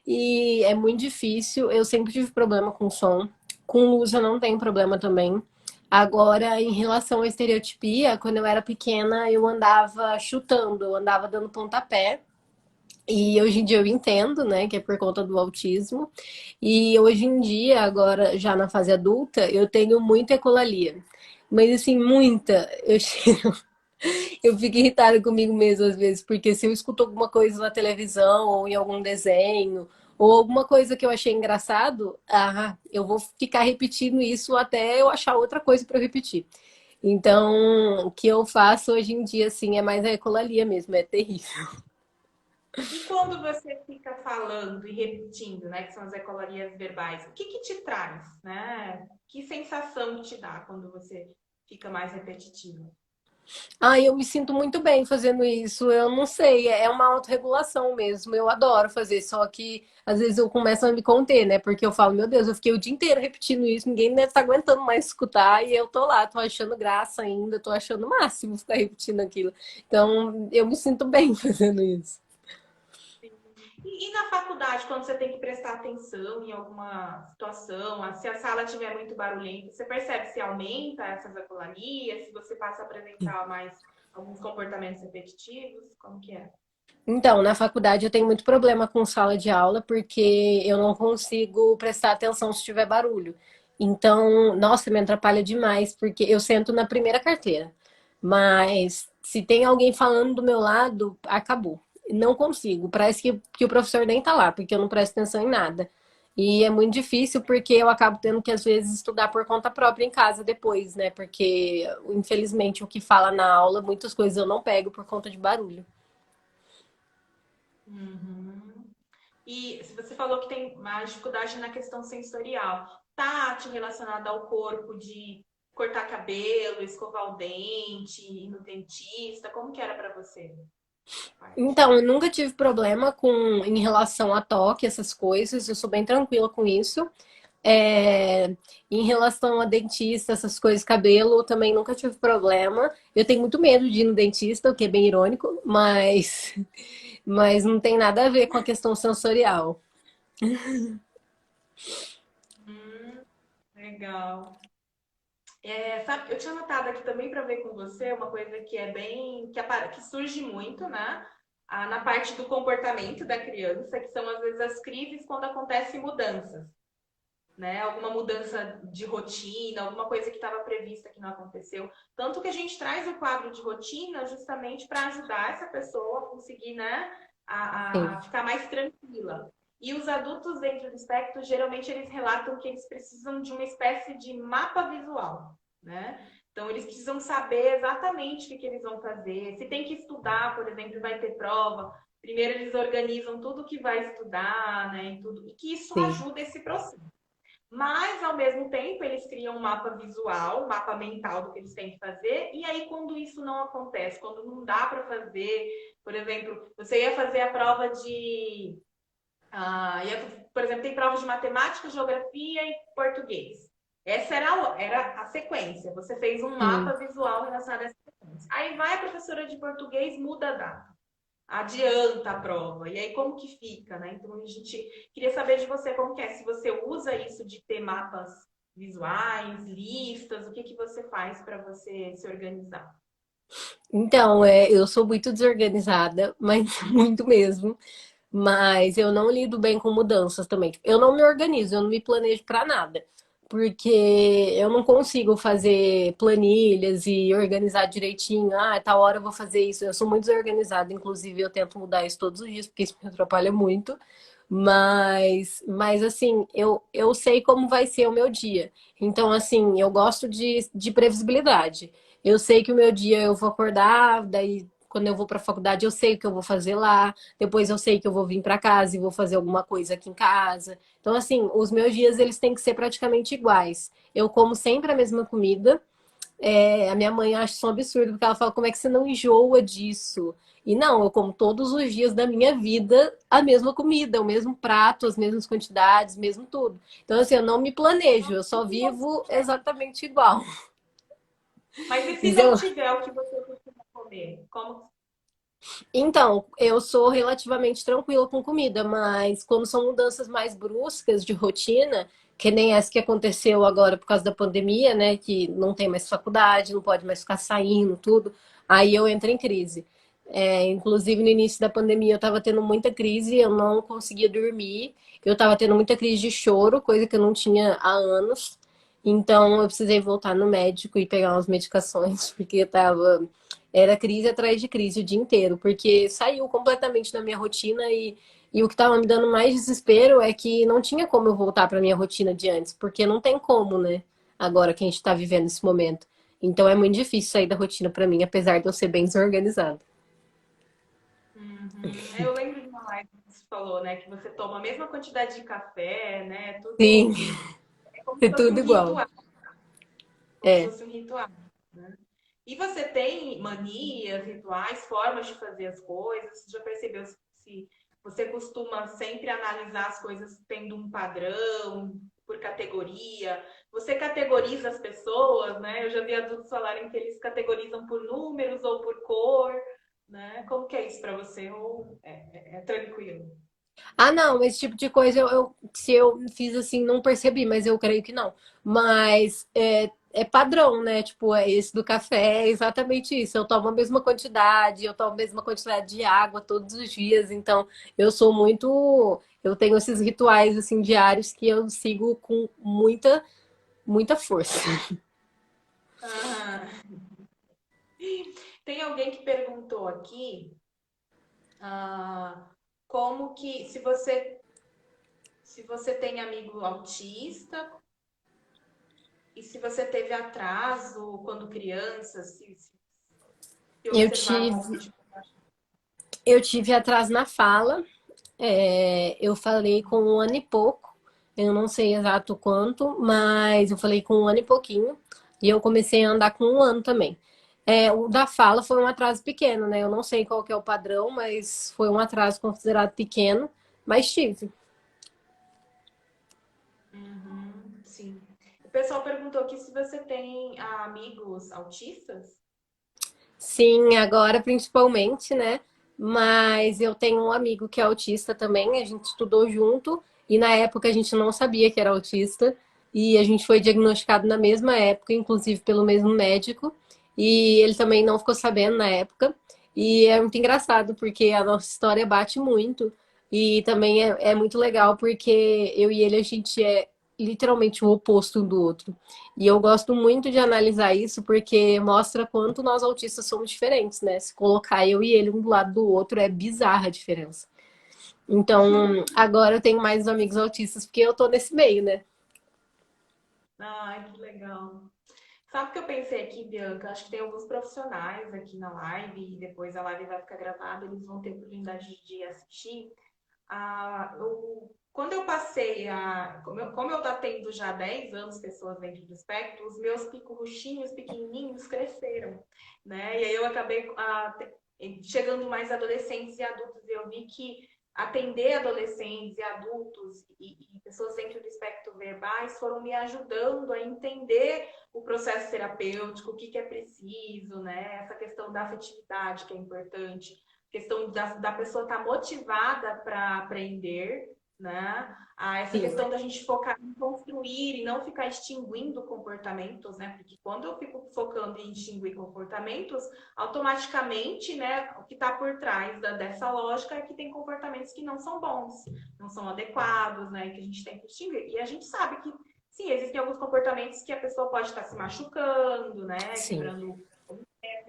S2: E é muito difícil. Eu sempre tive problema com som. Com luz eu não tenho problema também. Agora, em relação à estereotipia, quando eu era pequena, eu andava chutando, eu andava dando pontapé. E hoje em dia eu entendo, né, que é por conta do autismo. E hoje em dia, agora já na fase adulta, eu tenho muita ecolalia. Mas assim, muita. Eu fico irritada comigo mesma às vezes, porque se eu escuto alguma coisa na televisão ou em algum desenho, ou alguma coisa que eu achei engraçado, eu vou ficar repetindo isso até eu achar outra coisa para repetir. Então, o que eu faço hoje em dia, assim, é mais a ecolalia mesmo, é terrível.
S1: E quando você fica falando e repetindo, né, que são as ecolarias verbais, o que que te traz, né? Que sensação te dá quando você fica mais repetitivo?
S2: Eu me sinto muito bem fazendo isso. Eu não sei, é uma autorregulação mesmo. Eu adoro fazer, só que às vezes eu começo a me conter, né? Porque eu falo, meu Deus, eu fiquei o dia inteiro repetindo isso, ninguém deve estar aguentando mais escutar, e eu tô lá, tô achando graça ainda, tô achando o máximo ficar repetindo aquilo. Então, eu me sinto bem fazendo isso.
S1: E na faculdade, quando você tem que prestar atenção em alguma situação, se a sala estiver muito barulhenta, você percebe se aumenta essas ecolarias, se você passa a apresentar mais alguns comportamentos repetitivos? Como que é?
S2: Então, na faculdade eu tenho muito problema com sala de aula porque eu não consigo prestar atenção se tiver barulho. Então, nossa, me atrapalha demais porque eu sento na primeira carteira. Mas se tem alguém falando do meu lado, acabou. Não consigo. Parece que o professor nem tá lá, porque eu não presto atenção em nada. E é muito difícil porque eu acabo tendo que, às vezes, estudar por conta própria em casa depois, né? Porque, infelizmente, o que fala na aula, muitas coisas eu não pego por conta de barulho.
S1: Uhum. E se você falou que tem mais dificuldade na questão sensorial, tátil relacionada ao corpo, de cortar cabelo, escovar o dente, ir no dentista, como que era para você? Parte.
S2: Então, eu nunca tive problema em relação a toque, essas coisas. Eu sou bem tranquila com isso. Em relação a dentista, essas coisas, cabelo, eu também nunca tive problema. Eu tenho muito medo de ir no dentista, o que é bem irônico, mas não tem nada a ver com a questão sensorial.
S1: Legal. Sabe, eu tinha notado aqui também para ver com você uma coisa que é bem que surge muito, né? Na parte do comportamento da criança, que são às vezes as crises quando acontecem mudanças, né? Alguma mudança de rotina, alguma coisa que estava prevista que não aconteceu. Tanto que a gente traz o quadro de rotina justamente para ajudar essa pessoa a conseguir, né,
S2: Sim,
S1: a ficar mais tranquila. E os adultos dentro do espectro, geralmente eles relatam que eles precisam de uma espécie de mapa visual, né? Então, eles precisam saber exatamente o que eles vão fazer. Se tem que estudar, por exemplo, vai ter prova, primeiro eles organizam tudo que vai estudar, né? E que isso
S2: sim,
S1: ajuda esse processo. Mas, ao mesmo tempo, eles criam um mapa visual, um mapa mental do que eles têm que fazer. E aí, quando isso não acontece, quando não dá para fazer, por exemplo, você ia fazer a prova de. Por exemplo, tem provas de matemática, geografia e português. Essa era a sequência. Você fez um
S2: sim.
S1: mapa visual relacionado a essa sequência. Aí vai a professora de português, muda a data, adianta a prova. E aí, como que fica, né? Então, a gente queria saber de você como que é, se você usa isso de ter mapas visuais, listas, o que que você faz para você se organizar?
S2: Então, eu sou muito desorganizada, mas muito mesmo. Mas eu não lido bem com mudanças também. Eu não me organizo, eu não me planejo para nada. Porque eu não consigo fazer planilhas e organizar direitinho. Tal hora eu vou fazer isso. Eu sou muito desorganizada, inclusive eu tento mudar isso todos os dias, porque isso me atrapalha muito. Mas assim, eu sei como vai ser o meu dia. Então, assim, eu gosto de previsibilidade. Eu sei que o meu dia eu vou acordar, daí quando eu vou para a faculdade eu sei o que eu vou fazer lá. Depois eu sei que eu vou vir para casa e vou fazer alguma coisa aqui em casa. Então, assim, os meus dias eles têm que ser praticamente iguais. Eu como sempre a mesma comida. A minha mãe acha isso um absurdo, porque ela fala, como é que você não enjoa disso? E não, eu como todos os dias da minha vida a mesma comida, o mesmo prato, as mesmas quantidades, mesmo tudo. Então, assim, eu não me planejo, eu só vivo exatamente igual.
S1: Mas e se
S2: Isso
S1: não
S2: eu,
S1: tiver o que você costuma comer? Como.
S2: Então, eu sou relativamente tranquila com comida, mas quando são mudanças mais bruscas de rotina, que nem essa que aconteceu agora por causa da pandemia, né? Que não tem mais faculdade, não pode mais ficar saindo, tudo, aí eu entro em crise. Inclusive, no início da pandemia, eu estava tendo muita crise, eu não conseguia dormir, eu estava tendo muita crise de choro, coisa que eu não tinha há anos. Então, eu precisei voltar no médico e pegar umas medicações, porque eu estava Era crise atrás de crise o dia inteiro, porque saiu completamente da minha rotina e o que estava me dando mais desespero é que não tinha como eu voltar para minha rotina de antes, porque não tem como, né? Agora que a gente está vivendo esse momento. Então é muito difícil sair da rotina para mim, apesar de eu ser bem desorganizada.
S1: Uhum. Eu lembro de uma live que você falou, né? Que você toma a mesma quantidade de café, né?
S2: Sim,
S1: Tudo é como se
S2: é
S1: fosse um
S2: tudo igual.
S1: ritual, como se
S2: É.
S1: fosse um ritual, né? E você tem manias, rituais, formas de fazer as coisas? Você já percebeu se você costuma sempre analisar as coisas tendo um padrão, por categoria? Você categoriza as pessoas, né? Eu já vi adultos falarem que eles categorizam por números ou por cor, né? Como que é isso para você? Ou é tranquilo?
S2: Ah, não, esse tipo de coisa se eu fiz assim, não percebi, mas eu creio que não. Mas é padrão, né? Tipo, é esse do café, é exatamente isso. Eu tomo a mesma quantidade, eu tomo a mesma quantidade de água todos os dias. Então, eu sou muito. Eu tenho esses rituais assim diários que eu sigo com muita força.
S1: Aham. Tem alguém que perguntou aqui, como que se você tem amigo autista e se você teve atraso quando criança, se
S2: Eu
S1: observaram algum
S2: tive,
S1: tipo
S2: eu tive atraso na fala. Eu falei com um ano e pouco, eu não sei exato quanto, mas eu falei com um ano e pouquinho, e eu comecei a andar com um ano também. O da fala foi um atraso pequeno, né? Eu não sei qual que é o padrão, mas foi um atraso considerado pequeno, mas tive.
S1: Uhum, sim. O pessoal perguntou aqui se você tem amigos autistas.
S2: Sim, agora principalmente, né? Mas eu tenho um amigo que é autista também, a gente estudou junto e na época a gente não sabia que era autista e a gente foi diagnosticado na mesma época, inclusive pelo mesmo médico, e ele também não ficou sabendo na época. E é muito engraçado porque a nossa história bate muito e também é muito legal porque eu e ele a gente é literalmente o oposto um do outro. E eu gosto muito de analisar isso porque mostra quanto nós autistas somos diferentes, né? Se colocar eu e ele um do lado do outro é bizarra a diferença. Então, agora eu tenho mais amigos autistas porque eu tô nesse meio, né?
S1: Ai, que legal. Sabe o que eu pensei aqui, Bianca? Acho que tem alguns profissionais aqui na live e depois a live vai ficar gravada, eles vão ter oportunidade de assistir. Quando eu passei como eu tá tendo já 10 anos pessoas dentro do espectro, os meus pico-ruchinhos pequenininhos cresceram, né? E aí eu acabei chegando mais adolescentes e adultos e eu vi que atender adolescentes e adultos e pessoas dentro do espectro verbais foram me ajudando a entender o processo terapêutico, o que é preciso, né? Essa questão da afetividade que é importante, questão da pessoa estar motivada para aprender, né? Essa
S2: Sim,
S1: questão da gente focar em construir e não ficar extinguindo comportamentos, né? Porque quando eu fico focando em extinguir comportamentos, automaticamente, né, o que está por trás dessa lógica é que tem comportamentos que não são bons, não são adequados, né? Que a gente tem que extinguir. E a gente sabe que, sim, existem alguns comportamentos que a pessoa pode estar se machucando, né?
S2: sim.
S1: Quebrando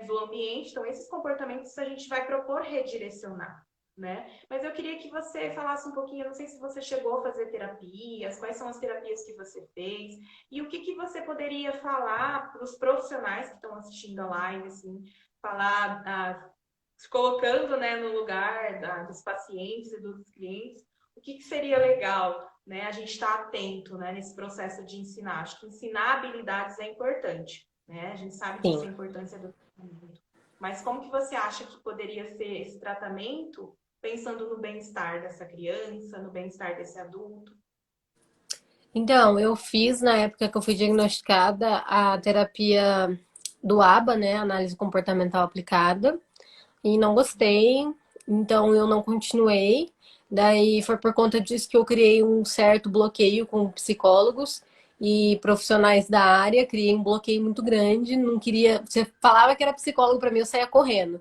S1: do ambiente. Então, esses comportamentos a gente vai propor redirecionar, né? Mas eu queria que você falasse um pouquinho, eu não sei se você chegou a fazer terapias, quais são as terapias que você fez, e o que você poderia falar para os profissionais que estão assistindo a live, assim, falar, se colocando, né, no lugar dos pacientes e dos clientes, o que seria legal, né, a gente estar atento, né, nesse processo de ensinar. Acho que ensinar habilidades é importante, né? A gente sabe disso,
S2: Sim.
S1: a importância do tratamento. Mas como que você acha que poderia ser esse tratamento pensando no bem-estar dessa criança, no bem-estar desse adulto?
S2: Então, eu fiz na época que eu fui diagnosticada a terapia do ABA, né? Análise comportamental aplicada. E não gostei, então eu não continuei. Daí foi por conta disso que eu criei um certo bloqueio com psicólogos e profissionais da área, criei um bloqueio muito grande, não queria. Você falava que era psicólogo para mim, eu saía correndo.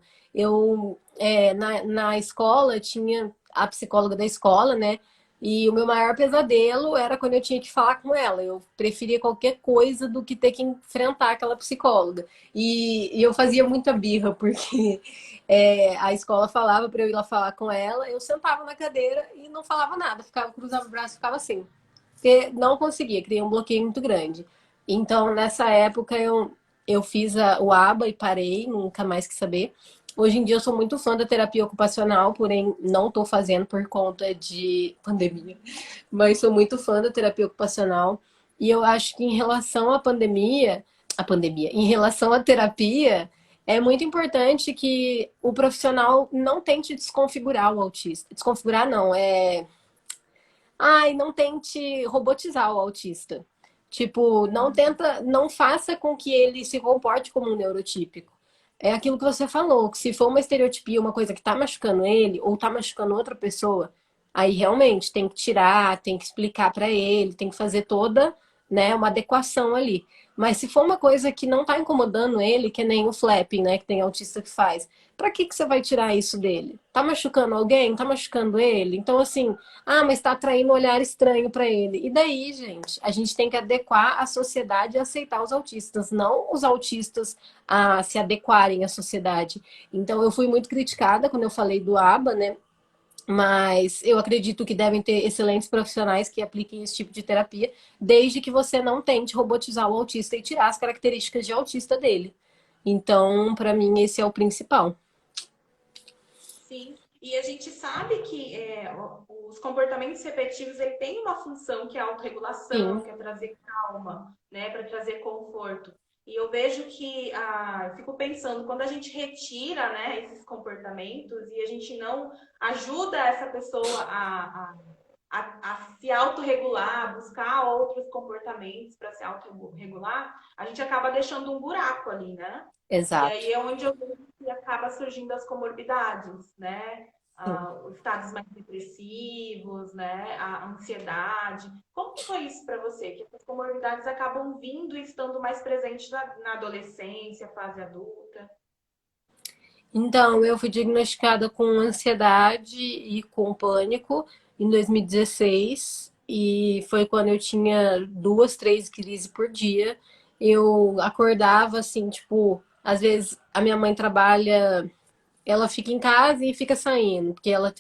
S2: Na escola tinha a psicóloga da escola, né? E o meu maior pesadelo era quando eu tinha que falar com ela. Eu preferia qualquer coisa do que ter que enfrentar aquela psicóloga. E eu fazia muita birra, porque a escola falava para eu ir lá falar com ela, eu sentava na cadeira e não falava nada, ficava cruzava o braço, ficava assim. Porque não conseguia, criei um bloqueio muito grande. Então, nessa época, eu fiz o ABA e parei, nunca mais quis saber. Hoje em dia eu sou muito fã da terapia ocupacional, porém não estou fazendo por conta de pandemia. Mas sou muito fã da terapia ocupacional. E eu acho que em relação à em relação à terapia, é muito importante que o profissional não tente desconfigurar o autista. Desconfigurar não, não tente robotizar o autista. Tipo, não tenta, não faça com que ele se comporte como um neurotípico. É aquilo que você falou, que se for uma estereotipia, uma coisa que tá machucando ele ou tá machucando outra pessoa, aí realmente tem que tirar, tem que explicar para ele, tem que fazer toda, né, uma adequação ali. Mas se for uma coisa que não tá incomodando ele, que é nem o flapping, né, que tem autista que faz, pra que você vai tirar isso dele? Tá machucando alguém? Tá machucando ele? Então, assim, mas tá atraindo um olhar estranho para ele. E daí, gente, a gente tem que adequar a sociedade a aceitar os autistas, não os autistas a se adequarem à sociedade. Então, eu fui muito criticada quando eu falei do ABA, né? Mas eu acredito que devem ter excelentes profissionais que apliquem esse tipo de terapia, desde que você não tente robotizar o autista e tirar as características de autista dele. Então, para mim, esse é o principal.
S1: Sim, e a gente sabe que os comportamentos repetitivos ele tem uma função que é a autorregulação,
S2: Sim.
S1: que é trazer calma, né, para trazer conforto. E eu vejo que, eu fico pensando, quando a gente retira, né, esses comportamentos e a gente não ajuda essa pessoa a se autorregular, buscar outros comportamentos para se autorregular, a gente acaba deixando um buraco ali, né? E
S2: Exato.
S1: aí é onde eu vejo que acaba surgindo as comorbidades, né?
S2: Sim.
S1: Os estados mais depressivos, né? A ansiedade. Como que foi isso para você? Que essas comorbidades acabam vindo e estando mais presentes na adolescência, fase adulta?
S2: Então, eu fui diagnosticada com ansiedade e com pânico em 2016, e foi quando eu tinha duas, três crises por dia. Eu acordava assim, tipo, às vezes a minha mãe trabalha, ela fica em casa e fica saindo, porque ela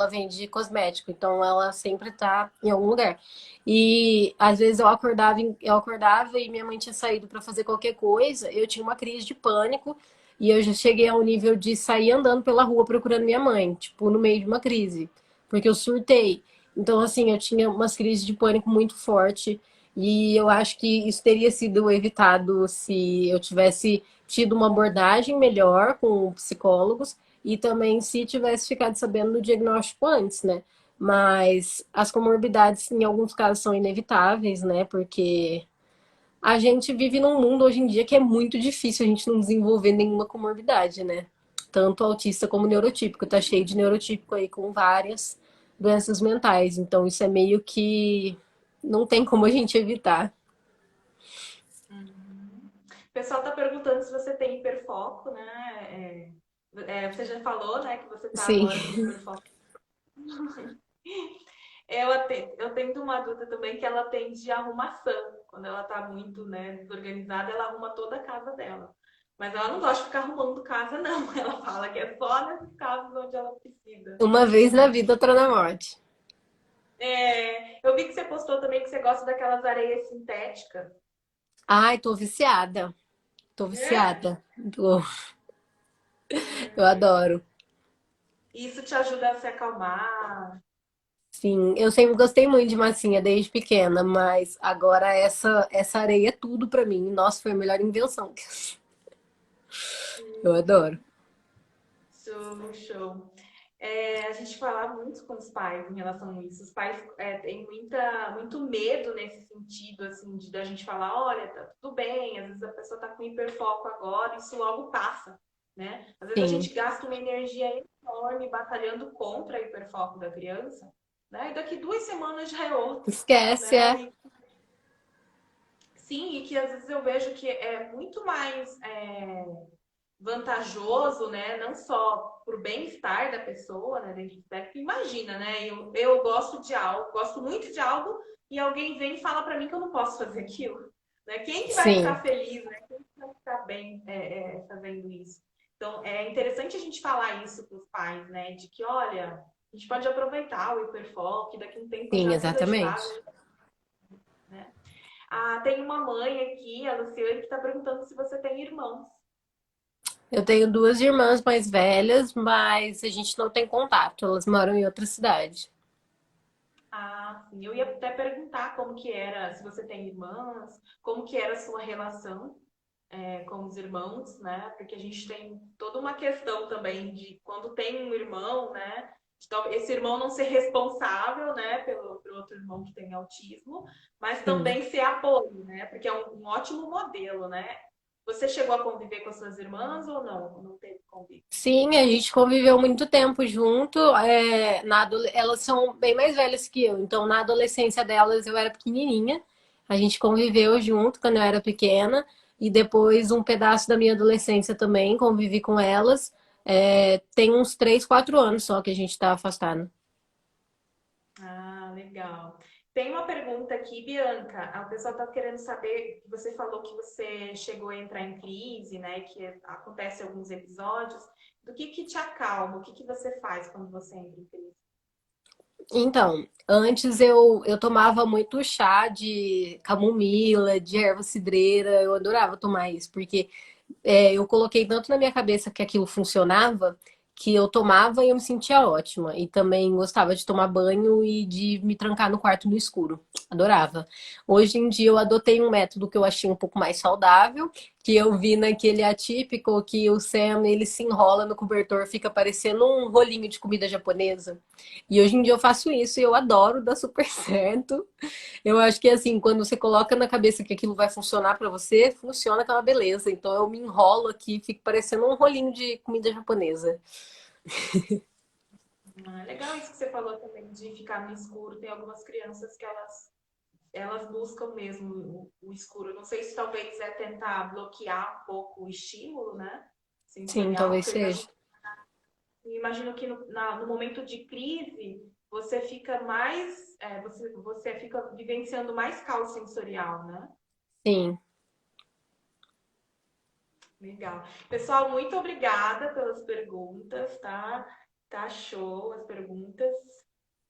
S2: vende cosmético, então ela sempre tá em algum lugar. E às vezes eu acordava e minha mãe tinha saído para fazer qualquer coisa, eu tinha uma crise de pânico e eu já cheguei ao nível de sair andando pela rua procurando minha mãe, tipo, no meio de uma crise, porque eu surtei. Então, assim, eu tinha umas crises de pânico muito forte e eu acho que isso teria sido evitado se eu tivesse tido uma abordagem melhor com psicólogos e também se tivesse ficado sabendo do diagnóstico antes, né? Mas as comorbidades, em alguns casos, são inevitáveis, né? Porque a gente vive num mundo hoje em dia que é muito difícil a gente não desenvolver nenhuma comorbidade, né? Tanto autista como neurotípico. Tá cheio de neurotípico aí com várias doenças mentais. Então, isso é meio que não tem como a gente evitar.
S1: Uhum. O pessoal está perguntando se você tem hiperfoco, né? Você já falou, né, que você está
S2: Sim.
S1: agora com hiperfoco. Eu tenho uma adulta também que ela tem de arrumação. Quando ela tá muito, né, desorganizada, ela arruma toda a casa dela. Mas ela não gosta de ficar arrumando casa, não. Ela fala que é só nesses casos onde ela precisa.
S2: Uma vez na vida, outra na morte.
S1: Eu vi que você postou também que você gosta daquelas areias sintéticas.
S2: Ai, tô viciada. Tô
S1: É?
S2: viciada. Eu adoro.
S1: Isso te ajuda a se acalmar.
S2: Sim, eu sempre gostei muito de massinha desde pequena, mas agora essa areia é tudo pra mim. Nossa, foi a melhor invenção. Eu adoro.
S1: Show, show. A gente fala muito com os pais em relação a isso. Os pais têm muito medo nesse sentido, assim, de da gente falar, olha, tá tudo bem, às vezes a pessoa tá com hiperfoco agora, isso logo passa, né? Às vezes a
S2: Sim.
S1: gente gasta uma energia enorme batalhando contra o hiperfoco da criança, né? E daqui 2 semanas já é outro,
S2: Esquece, é.
S1: né? Sim, e que às vezes eu vejo que é muito mais vantajoso, né? Não só para o bem-estar da pessoa, né? Dentro do espectro. Imagina, né? Eu gosto de algo, gosto muito de algo, e alguém vem e fala para mim que eu não posso fazer aquilo. Né? Quem que vai
S2: Sim,
S1: ficar feliz, né? Quem que vai ficar bem fazendo isso? Então, é interessante a gente falar isso para os pais, né? De que, olha, a gente pode aproveitar o hiperfoco, daqui a um tempo
S2: sim,
S1: já tudo é de
S2: exatamente.
S1: casa, né? Ah, tem uma mãe aqui, a Luciane, que está perguntando se você tem irmãos.
S2: Eu tenho duas irmãs mais velhas, mas a gente não tem contato. Elas moram em outra cidade.
S1: Ah, sim. Eu ia até perguntar como que era, se você tem irmãs, como que era a sua relação com os irmãos, né? Porque a gente tem toda uma questão também de quando tem um irmão, né? Esse irmão não ser responsável, né, pelo outro irmão que tem autismo, mas
S2: Sim.
S1: também ser apoio, né? Porque é um ótimo modelo, né? Você chegou a conviver com as suas irmãs ou não? Não teve convívio?
S2: Sim, a gente conviveu muito tempo junto. Elas são bem mais velhas que eu, então na adolescência delas eu era pequenininha. A gente conviveu junto quando eu era pequena e depois um pedaço da minha adolescência também convivi com elas. Tem uns 3, 4 anos só que a gente tá afastado.
S1: Ah, legal. Tem uma pergunta aqui, Bianca. A pessoa está querendo saber, você falou que você chegou a entrar em crise, né? Que acontece alguns episódios. Do que te acalma? O que você faz quando você entra em crise?
S2: Então, antes eu tomava muito chá de camomila, de erva cidreira, eu adorava tomar isso, porque eu coloquei tanto na minha cabeça que aquilo funcionava, que eu tomava e eu me sentia ótima. E também gostava de tomar banho e de me trancar no quarto no escuro. Adorava. Hoje em dia eu adotei um método que eu achei um pouco mais saudável, que eu vi naquele atípico que o Sam ele se enrola no cobertor, fica parecendo um rolinho de comida japonesa. E hoje em dia eu faço isso e eu adoro, dá super certo. Eu acho que assim, quando você coloca na cabeça que aquilo vai funcionar pra você, funciona aquela beleza. Então eu me enrolo aqui, fico parecendo um rolinho de comida japonesa.
S1: Ah, legal isso que você falou também de ficar no escuro. Tem algumas crianças que elas buscam mesmo o escuro. Não sei se talvez é tentar bloquear um pouco o estímulo, né?
S2: Sim,
S1: Sensorial,
S2: talvez
S1: porque
S2: seja.
S1: eu imagino que no momento de crise você fica mais, você fica vivenciando mais caos sensorial, né?
S2: Sim.
S1: Legal. Pessoal, muito obrigada pelas perguntas, tá? Tá show as perguntas.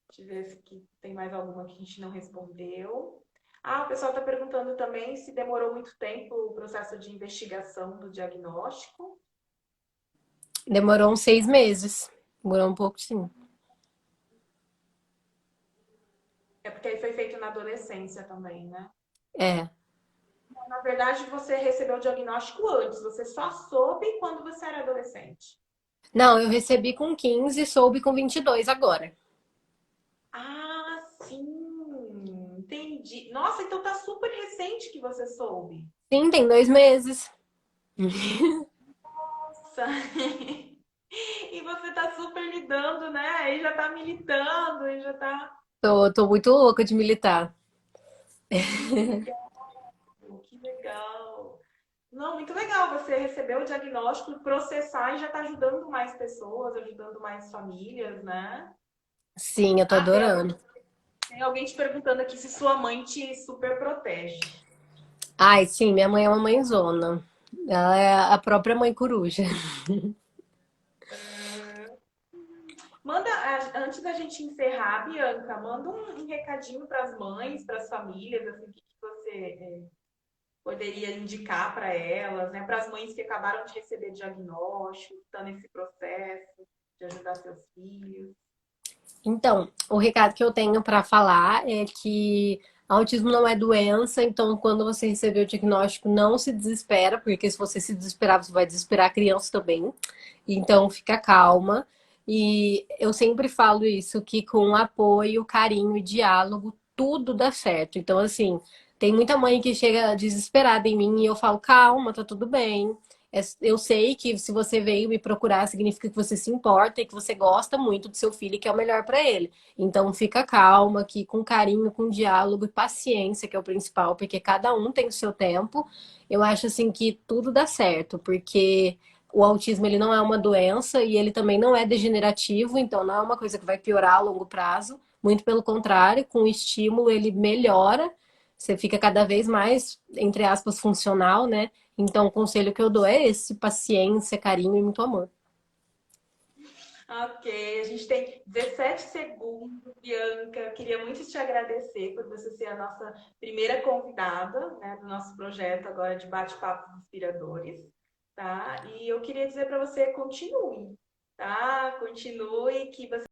S1: Deixa eu ver se aqui tem mais alguma que a gente não respondeu. Ah, o pessoal está perguntando também se demorou muito tempo o processo de investigação do diagnóstico.
S2: Demorou uns 6 meses. Demorou um pouco, sim.
S1: É porque aí foi feito na adolescência também, né?
S2: É.
S1: Na verdade, você recebeu o diagnóstico antes, você só soube quando você era adolescente.
S2: Não, eu recebi com 15 e soube com 22 agora.
S1: Ah, sim, entendi. Nossa, então tá super recente que você soube.
S2: Sim, tem 2 meses.
S1: Nossa. E você tá super lidando, né? Aí já tá militando, e já tá.
S2: Tô muito louca de militar.
S1: Que legal, que legal. Não, muito legal você receber o diagnóstico, processar e já tá ajudando mais pessoas, ajudando mais famílias, né?
S2: Sim, eu tô
S1: Ah,
S2: adorando.
S1: tem alguém te perguntando aqui se sua mãe te super protege.
S2: Ai, sim, minha mãe é uma mãezona. Ela é a própria mãe coruja.
S1: Manda, antes da gente encerrar, Bianca, manda um recadinho para as mães, para as famílias, assim, o que você poderia indicar para elas, né? Para as mães que acabaram de receber diagnóstico, estão nesse processo de ajudar seus filhos.
S2: Então, o recado que eu tenho para falar é que autismo não é doença, então quando você receber o diagnóstico, não se desespera, porque se você se desesperar, você vai desesperar a criança também. Então, fica calma. E eu sempre falo isso, que com apoio, carinho e diálogo, tudo dá certo. Então, assim, tem muita mãe que chega desesperada em mim e eu falo, calma, tá tudo bem. Eu sei que se você veio me procurar, significa que você se importa e que você gosta muito do seu filho e que é o melhor para ele. Então fica calma, que com carinho, com diálogo e paciência, que é o principal, porque cada um tem o seu tempo. Eu acho assim que tudo dá certo, porque o autismo ele não é uma doença e ele também não é degenerativo, então não é uma coisa que vai piorar a longo prazo. Muito pelo contrário, com o estímulo ele melhora, você fica cada vez mais, entre aspas, funcional, né? Então, o conselho que eu dou é esse: paciência, carinho e muito amor.
S1: Ok, a gente tem 17 segundos, Bianca. Queria muito te agradecer por você ser a nossa primeira convidada, né, do nosso projeto agora de bate-papos inspiradores, tá? E eu queria dizer para você, continue, tá? Continue, que você